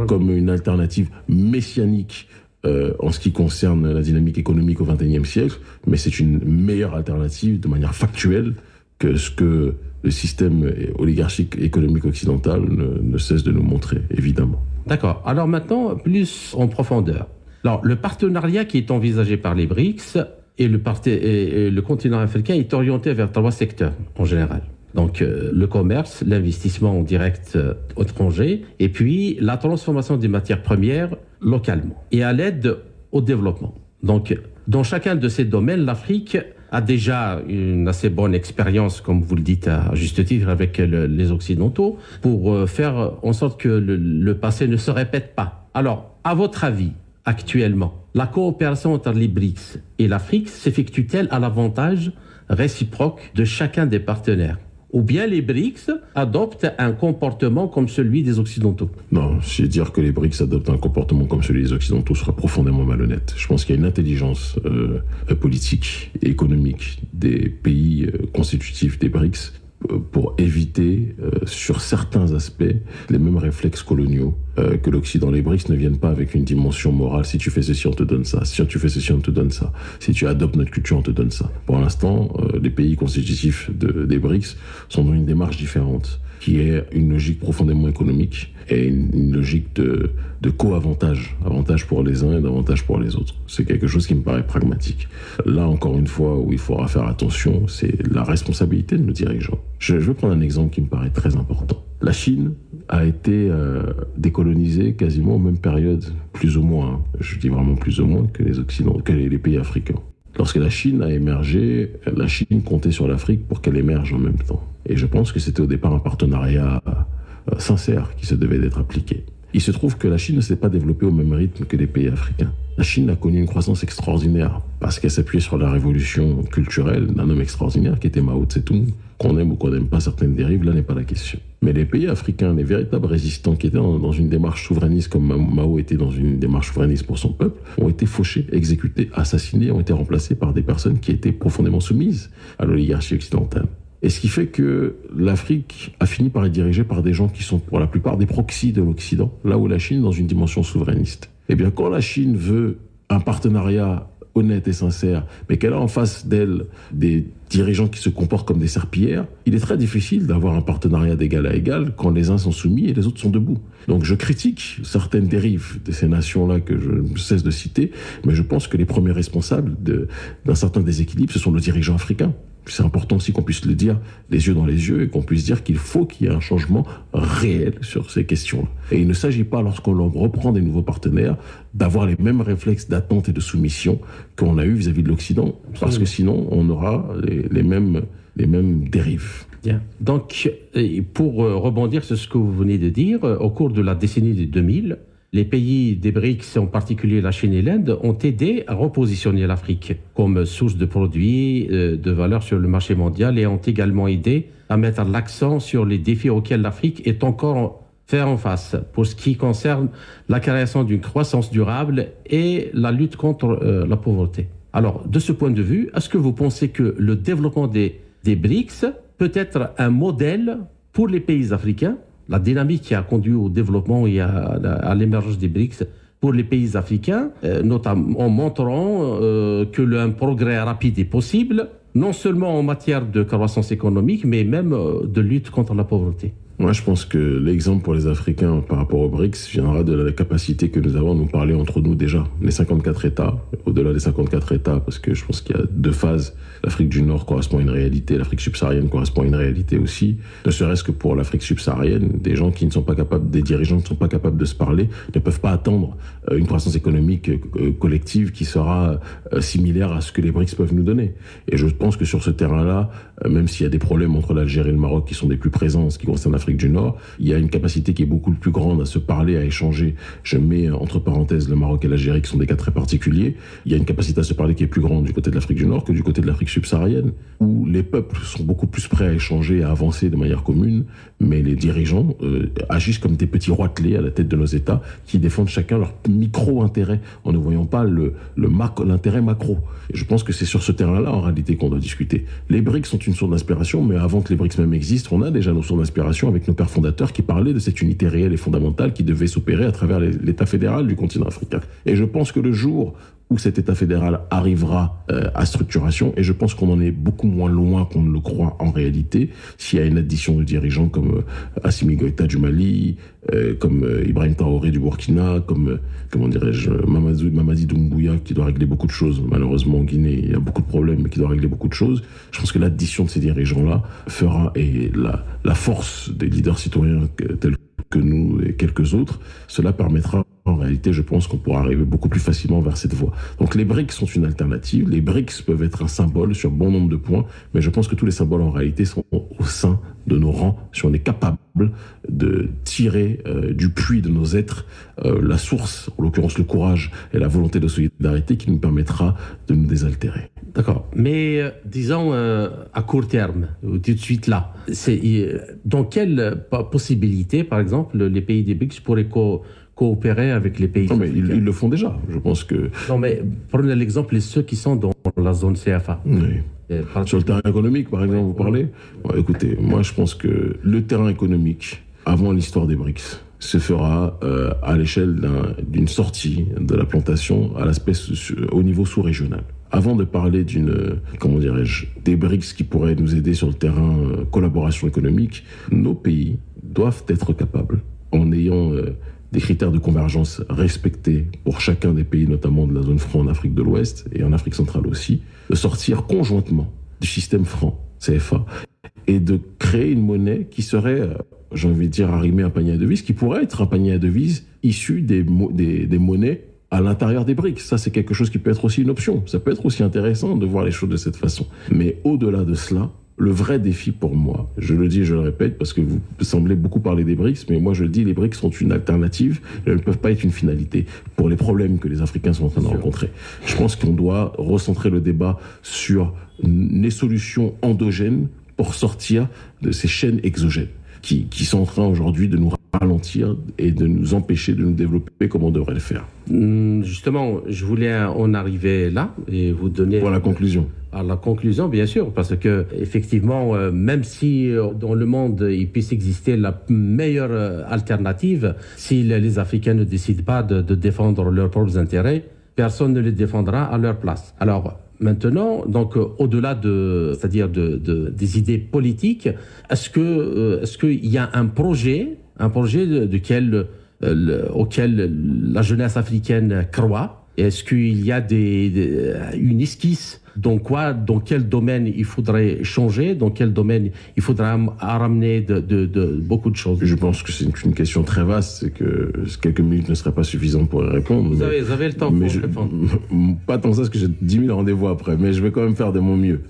comme une alternative messianique en ce qui concerne la dynamique économique au XXIe siècle, mais c'est une meilleure alternative de manière factuelle que ce que le système oligarchique économique occidental ne cesse de nous montrer, évidemment. D'accord. Alors maintenant, plus en profondeur. Alors, le partenariat qui est envisagé par les BRICS et le continent africain est orienté vers 3 secteurs en général. Donc, le commerce, l'investissement en direct étranger, et puis la transformation des matières premières localement, et à l'aide au développement. Donc, dans chacun de ces domaines, l'Afrique a déjà une assez bonne expérience, comme vous le dites à juste titre, avec les Occidentaux, pour faire en sorte que le passé ne se répète pas. Alors, à votre avis, actuellement, la coopération entre les BRICS et l'Afrique s'effectue-t-elle à l'avantage réciproque de chacun des partenaires ? Ou bien les BRICS adoptent un comportement comme celui des Occidentaux? Non, si dire que les BRICS adoptent un comportement comme celui des Occidentaux serait profondément malhonnête. Je pense qu'il y a une intelligence politique et économique des pays constitutifs des BRICS pour éviter, sur certains aspects, les mêmes réflexes coloniaux que l'Occident. Les BRICS ne viennent pas avec une dimension morale. Si tu fais ceci, on te donne ça. Si tu fais ceci, on te donne ça. Si tu adoptes notre culture, on te donne ça. Pour l'instant, les pays constitutifs des BRICS sont dans une démarche différente, qui est une logique profondément économique et une logique de co-avantage. Avantage pour les uns et d'avantage pour les autres. C'est quelque chose qui me paraît pragmatique. Là, encore une fois, où il faudra faire attention, c'est la responsabilité de nos dirigeants. Je vais prendre un exemple qui me paraît très important. La Chine a été décolonisée quasiment aux mêmes périodes, plus ou moins, je dis vraiment plus ou moins, que les pays africains. Lorsque la Chine a émergé, la Chine comptait sur l'Afrique pour qu'elle émerge en même temps. Et je pense que c'était au départ un partenariat sincère qui se devait d'être appliqué. Il se trouve que la Chine ne s'est pas développée au même rythme que les pays africains. La Chine a connu une croissance extraordinaire parce qu'elle s'appuyait sur la révolution culturelle d'un homme extraordinaire qui était Mao Tse-tung. Qu'on aime ou qu'on n'aime pas certaines dérives, là n'est pas la question. Mais les pays africains, les véritables résistants qui étaient dans une démarche souverainiste comme Mao était dans une démarche souverainiste pour son peuple, ont été fauchés, exécutés, assassinés, ont été remplacés par des personnes qui étaient profondément soumises à l'oligarchie occidentale. Et ce qui fait que l'Afrique a fini par être dirigée par des gens qui sont pour la plupart des proxys de l'Occident, là où la Chine dans une dimension souverainiste. Eh bien, quand la Chine veut un partenariat honnête et sincère, mais qu'elle a en face d'elle des dirigeants qui se comportent comme des serpillères, il est très difficile d'avoir un partenariat d'égal à égal quand les uns sont soumis et les autres sont debout. Donc je critique certaines dérives de ces nations-là que je ne cesse de citer, mais je pense que les premiers responsables d'un certain déséquilibre, ce sont nos dirigeants africains. C'est important aussi qu'on puisse le dire les yeux dans les yeux et qu'on puisse dire qu'il faut qu'il y ait un changement réel sur ces questions-là. Et il ne s'agit pas, lorsqu'on reprend des nouveaux partenaires, d'avoir les mêmes réflexes d'attente et de soumission qu'on a eu vis-à-vis de l'Occident, parce que sinon on aura les mêmes dérives. Bien. Donc, pour rebondir sur ce que vous venez de dire, au cours de la décennie de 2000, les pays des BRICS, en particulier la Chine et l'Inde, ont aidé à repositionner l'Afrique comme source de produits de valeur sur le marché mondial et ont également aidé à mettre l'accent sur les défis auxquels l'Afrique est encore fait en face pour ce qui concerne la création d'une croissance durable et la lutte contre la pauvreté. Alors, de ce point de vue, est-ce que vous pensez que le développement des BRICS peut être un modèle pour les pays africains, la dynamique qui a conduit au développement et à l'émergence des BRICS, pour les pays africains, notamment en montrant que un progrès rapide est possible, non seulement en matière de croissance économique, mais même de lutte contre la pauvreté. Moi, je pense que l'exemple pour les Africains par rapport aux BRICS viendra de la capacité que nous avons à nous parler entre nous déjà. Les 54 États, au-delà des 54 États, parce que je pense qu'il y a deux phases. L'Afrique du Nord correspond à une réalité, l'Afrique subsaharienne correspond à une réalité aussi. Ne serait-ce que pour l'Afrique subsaharienne, des gens qui ne sont pas capables, des dirigeants qui ne sont pas capables de se parler, ne peuvent pas attendre une croissance économique collective qui sera similaire à ce que les BRICS peuvent nous donner. Et je pense que sur ce terrain-là, même s'il y a des problèmes entre l'Algérie et le Maroc qui sont des plus présents en ce qui concerne l'Afrique du Nord, il y a une capacité qui est beaucoup plus grande à se parler, à échanger. Je mets entre parenthèses le Maroc et l'Algérie qui sont des cas très particuliers. Il y a une capacité à se parler qui est plus grande du côté de l'Afrique du Nord que du côté de l'Afrique subsaharienne, où les peuples sont beaucoup plus prêts à échanger, à avancer de manière commune, mais les dirigeants agissent comme des petits roitelets à la tête de nos États qui défendent chacun leur micro-intérêt en ne voyant pas l'intérêt macro. Et je pense que c'est sur ce terrain-là, en réalité, qu'on doit discuter. Les BRICS sont une source d'inspiration, mais avant que les BRICS même existent, on a déjà nos sources d'inspiration avec nos pères fondateurs qui parlaient de cette unité réelle et fondamentale qui devait s'opérer à travers l'État fédéral du continent africain. Et je pense que le jour où cet État fédéral arrivera à structuration, et je pense qu'on en est beaucoup moins loin qu'on ne le croit en réalité, s'il y a une addition de dirigeants comme Assimi Goïta du Mali, comme Ibrahim Traoré du Burkina, comme, comment dirais-je, Mamadi Doumbouya qui doit régler beaucoup de choses. Malheureusement, en Guinée, il y a beaucoup de problèmes, mais qui doit régler beaucoup de choses. Je pense que l'addition de ces dirigeants-là fera, et la force des leaders citoyens tels que nous et quelques autres, cela permettra, en réalité, je pense qu'on pourra arriver beaucoup plus facilement vers cette voie. Donc les BRICS sont une alternative, les BRICS peuvent être un symbole sur bon nombre de points, mais je pense que tous les symboles en réalité sont au sein de nos rangs, si on est capable de tirer du puits de nos êtres la source, en l'occurrence le courage et la volonté de solidarité qui nous permettra de nous désaltérer. D'accord, mais disons à court terme, tout de suite là, dans quelle possibilité, par exemple, les pays des BRICS pourraient coopérer avec les pays Non, mais africains? ils le font déjà, je pense que... Non, mais prenez l'exemple de ceux qui sont dans la zone CFA. Oui. Sur le terrain économique, par exemple, vous parlez. Bon, écoutez, moi je pense que le terrain économique, avant l'histoire des BRICS, se fera à l'échelle d'une sortie de la plantation à l'aspect au niveau sous-régional. Avant de parler des BRICS qui pourraient nous aider sur le terrain collaboration économique, nos pays doivent être capables, en ayant des critères de convergence respectés pour chacun des pays, notamment de la zone franc en Afrique de l'Ouest et en Afrique centrale aussi, de sortir conjointement du système franc, CFA, et de créer une monnaie qui serait, j'ai envie de dire, arrimée à un panier à devises, qui pourrait être un panier à devises issu des monnaies à l'intérieur des BRICS. Ça, c'est quelque chose qui peut être aussi une option. Ça peut être aussi intéressant de voir les choses de cette façon. Mais au-delà de cela, le vrai défi pour moi, je le dis et je le répète parce que vous semblez beaucoup parler des BRICS, mais moi je le dis, les BRICS sont une alternative, elles ne peuvent pas être une finalité pour les problèmes que les Africains sont en train de rencontrer. Je pense qu'on doit recentrer le débat sur les solutions endogènes pour sortir de ces chaînes exogènes qui sont en train aujourd'hui de nous ralentir et de nous empêcher de nous développer comme on devrait le faire. Justement, je voulais en arriver là et vous donner... Pour la conclusion. À la conclusion, bien sûr, parce que effectivement, même si dans le monde il puisse exister la meilleure alternative, si les Africains ne décident pas de défendre leurs propres intérêts, personne ne les défendra à leur place. Alors maintenant, donc au-delà des idées politiques, est-ce qu'il y a un projet auquel la jeunesse africaine croit? Est-ce qu'il y a une esquisse dans quel domaine il faudrait changer, dans quel domaine il faudra ramener de beaucoup de choses? Je pense que c'est une question très vaste et que quelques minutes ne seraient pas suffisantes pour y répondre. Vous avez le temps pour répondre. Pas tant ça, parce que j'ai 10 000 rendez-vous après, mais je vais quand même faire de mon mieux.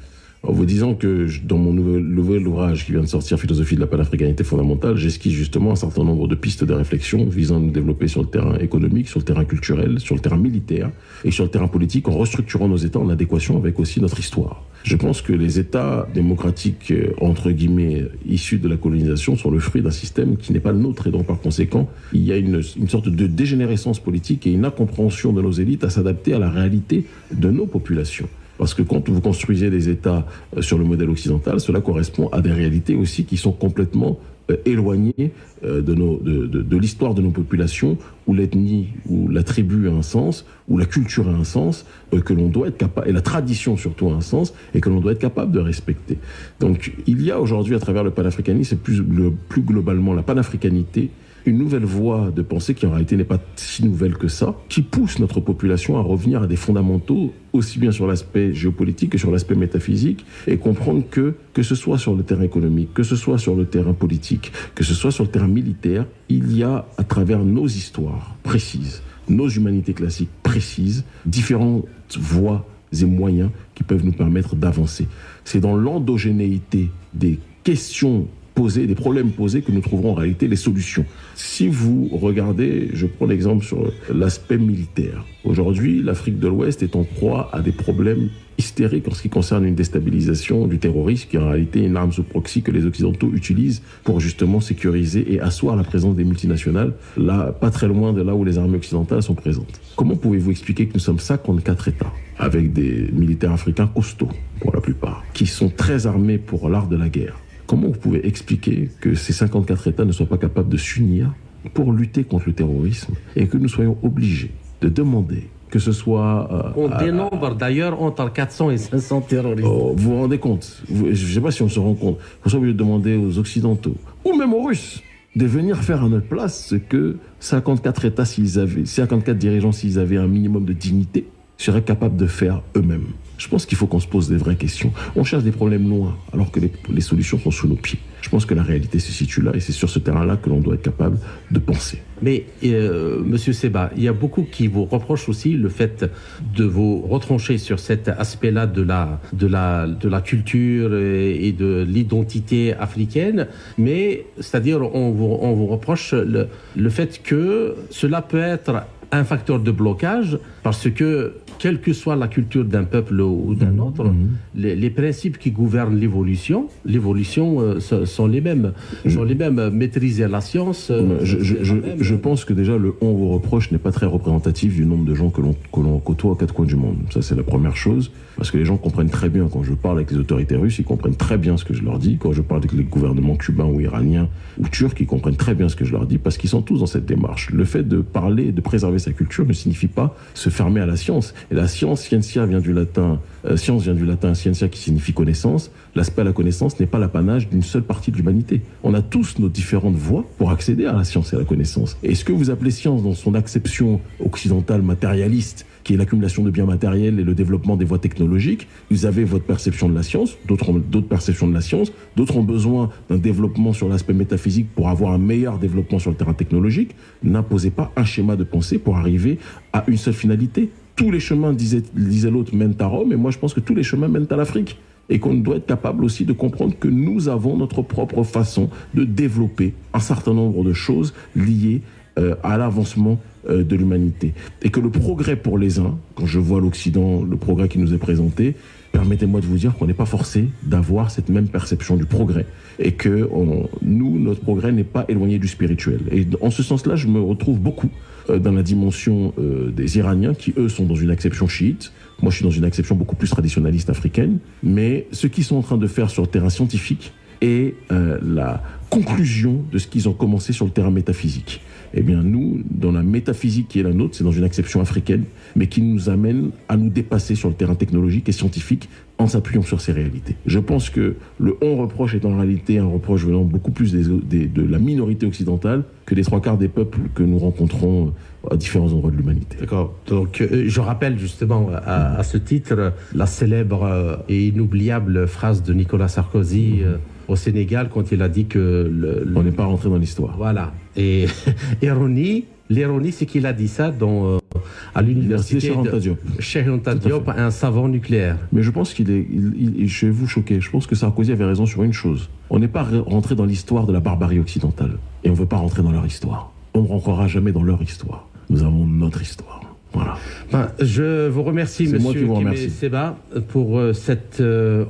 En vous disant que dans mon nouvel ouvrage qui vient de sortir, Philosophie de la panafricanité fondamentale, j'esquisse justement un certain nombre de pistes de réflexion visant à nous développer sur le terrain économique, sur le terrain culturel, sur le terrain militaire et sur le terrain politique en restructurant nos États en adéquation avec aussi notre histoire. Je pense que les États démocratiques, entre guillemets, issus de la colonisation sont le fruit d'un système qui n'est pas le nôtre et donc par conséquent, il y a une sorte de dégénérescence politique et une incompréhension de nos élites à s'adapter à la réalité de nos populations. Parce que quand vous construisez des États sur le modèle occidental, cela correspond à des réalités aussi qui sont complètement éloignées de l'histoire de nos populations, où l'ethnie, où la tribu a un sens, où la culture a un sens, que l'on doit être capable, et la tradition surtout a un sens, et que l'on doit être capable de respecter. Donc il y a aujourd'hui à travers le panafricanisme, plus globalement la panafricanité, une nouvelle voie de pensée qui en réalité n'est pas si nouvelle que ça, qui pousse notre population à revenir à des fondamentaux, aussi bien sur l'aspect géopolitique que sur l'aspect métaphysique, et comprendre que ce soit sur le terrain économique, que ce soit sur le terrain politique, que ce soit sur le terrain militaire, il y a à travers nos histoires précises, nos humanités classiques précises, différentes voies et moyens qui peuvent nous permettre d'avancer. C'est dans l'endogénéité des questions posées, des problèmes posés que nous trouverons en réalité les solutions. Si vous regardez, je prends l'exemple sur l'aspect militaire. Aujourd'hui, l'Afrique de l'Ouest est en proie à des problèmes hystériques en ce qui concerne une déstabilisation du terrorisme, qui est en réalité une arme sous proxy que les Occidentaux utilisent pour justement sécuriser et asseoir la présence des multinationales, là, pas très loin de là où les armées occidentales sont présentes. Comment pouvez-vous expliquer que nous sommes 54 États, avec des militaires africains costauds, pour la plupart, qui sont très armés pour l'art de la guerre? Comment vous pouvez expliquer que ces 54 États ne soient pas capables de s'unir pour lutter contre le terrorisme et que nous soyons obligés de demander que ce soit... on dénombre d'ailleurs entre 400 et 500 terroristes. Vous vous rendez compte? Je ne sais pas si on se rend compte. Vous sommes obligés de demander aux Occidentaux, ou même aux Russes, de venir faire à notre place ce que 54 États, 54 dirigeants, s'ils avaient un minimum de dignité, seraient capables de faire eux-mêmes. Je pense qu'il faut qu'on se pose des vraies questions. On cherche des problèmes loin, alors que les solutions sont sous nos pieds. Je pense que la réalité se situe là, et c'est sur ce terrain-là que l'on doit être capable de penser. Mais, Monsieur Seba, il y a beaucoup qui vous reprochent aussi le fait de vous retrancher sur cet aspect-là de la culture et de l'identité africaine, mais c'est-à-dire on vous reproche le fait que cela peut être un facteur de blocage, parce que quelle que soit la culture d'un peuple ou d'un autre, les principes qui gouvernent l'évolution sont les mêmes. Maîtriser la science. Je pense que déjà le on vous reproche n'est pas très représentatif du nombre de gens que l'on côtoie aux quatre coins du monde. Ça, c'est la première chose, parce que les gens comprennent très bien quand je parle avec les autorités russes, ils comprennent très bien ce que je leur dis. Quand je parle avec les gouvernements cubains ou iraniens ou turcs, ils comprennent très bien ce que je leur dis, parce qu'ils sont tous dans cette démarche. Le fait de parler, de préserver sa culture ne signifie pas se fermer à la science. Et la science, scientia vient du latin, scientia qui signifie connaissance. L'aspect à la connaissance n'est pas l'apanage d'une seule partie de l'humanité. On a tous nos différentes voies pour accéder à la science et à la connaissance. Et ce que vous appelez science dans son acception occidentale matérialiste, qui est l'accumulation de biens matériels et le développement des voies technologiques, vous avez votre perception de la science, d'autres perceptions de la science, d'autres ont besoin d'un développement sur l'aspect métaphysique pour avoir un meilleur développement sur le terrain technologique. N'imposez pas un schéma de pensée pour arriver à une seule finalité. Tous les chemins, disait l'autre, mènent à Rome, et moi je pense que tous les chemins mènent à l'Afrique. Et qu'on doit être capable aussi de comprendre que nous avons notre propre façon de développer un certain nombre de choses liées à l'avancement de l'humanité. Et que le progrès pour les uns, quand je vois l'Occident, le progrès qui nous est présenté, permettez-moi de vous dire qu'on n'est pas forcé d'avoir cette même perception du progrès. Et que nous, notre progrès n'est pas éloigné du spirituel. Et en ce sens-là, je me retrouve beaucoup dans la dimension des Iraniens qui, eux, sont dans une acception chiite. Moi, je suis dans une acception beaucoup plus traditionnaliste africaine. Mais ce qu'ils sont en train de faire sur le terrain scientifique est la conclusion de ce qu'ils ont commencé sur le terrain métaphysique. Eh bien, nous, dans la métaphysique qui est la nôtre, c'est dans une acception africaine, mais qui nous amène à nous dépasser sur le terrain technologique et scientifique en s'appuyant sur ces réalités. Je pense que le on reproche est en réalité un reproche venant beaucoup plus de la minorité occidentale que des trois quarts des peuples que nous rencontrons à différents endroits de l'humanité. D'accord. Donc, je rappelle justement à ce titre la célèbre et inoubliable phrase de Nicolas Sarkozy au Sénégal quand il a dit que... On n'est pas rentré dans l'histoire. Voilà. Et l'ironie, c'est qu'il a dit ça à l'université de Cheikh Anta Diop, un savant nucléaire. Mais je pense je vais vous choquer, je pense que Sarkozy avait raison sur une chose. On n'est pas rentré dans l'histoire de la barbarie occidentale. Et on ne veut pas rentrer dans leur histoire. On ne rentrera jamais dans leur histoire. Nous avons notre histoire. Voilà. Je vous remercie, Monsieur Kémé Seba, pour cet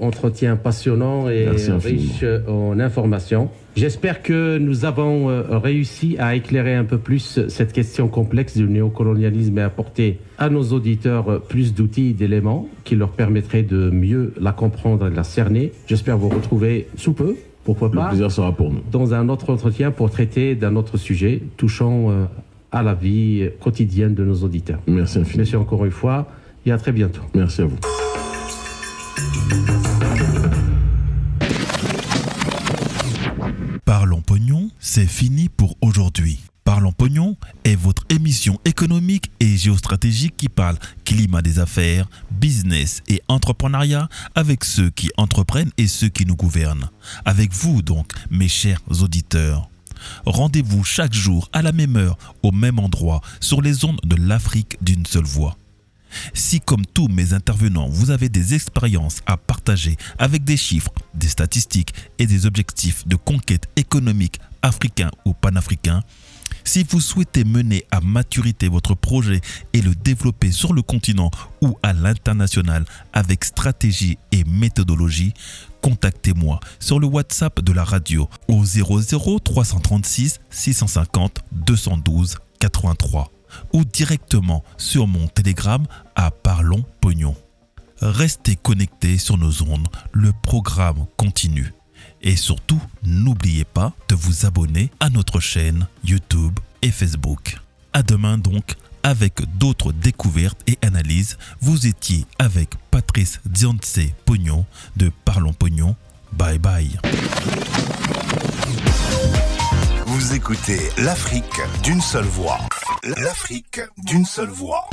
entretien passionnant et riche en informations. J'espère que nous avons réussi à éclairer un peu plus cette question complexe du néocolonialisme et apporter à nos auditeurs plus d'outils et d'éléments qui leur permettraient de mieux la comprendre et la cerner. J'espère vous retrouver sous peu, pourquoi pas. Le plaisir sera pour nous. Dans un autre entretien pour traiter d'un autre sujet touchant à la vie quotidienne de nos auditeurs. Merci infiniment. Merci encore une fois et à très bientôt. Merci à vous. Parlons Pognon, c'est fini pour aujourd'hui. Parlons Pognon est votre émission économique et géostratégique qui parle climat des affaires, business et entrepreneuriat avec ceux qui entreprennent et ceux qui nous gouvernent. Avec vous donc, mes chers auditeurs. Rendez-vous chaque jour à la même heure, au même endroit, sur les ondes de l'Afrique d'une seule voix. Si comme tous mes intervenants, vous avez des expériences à partager avec des chiffres, des statistiques et des objectifs de conquête économique africain ou panafricain, si vous souhaitez mener à maturité votre projet et le développer sur le continent ou à l'international avec stratégie et méthodologie, contactez-moi sur le WhatsApp de la radio au 00 336 650 212 83 ou directement sur mon Telegram à Parlons Pognon. Restez connectés sur nos ondes, le programme continue. Et surtout, n'oubliez pas de vous abonner à notre chaîne YouTube et Facebook. À demain donc, avec d'autres découvertes et analyses. Vous étiez avec Patrice Dianse Pognon de Parlons Pognon. Bye bye. Vous écoutez l'Afrique d'une seule voix. L'Afrique d'une seule voix.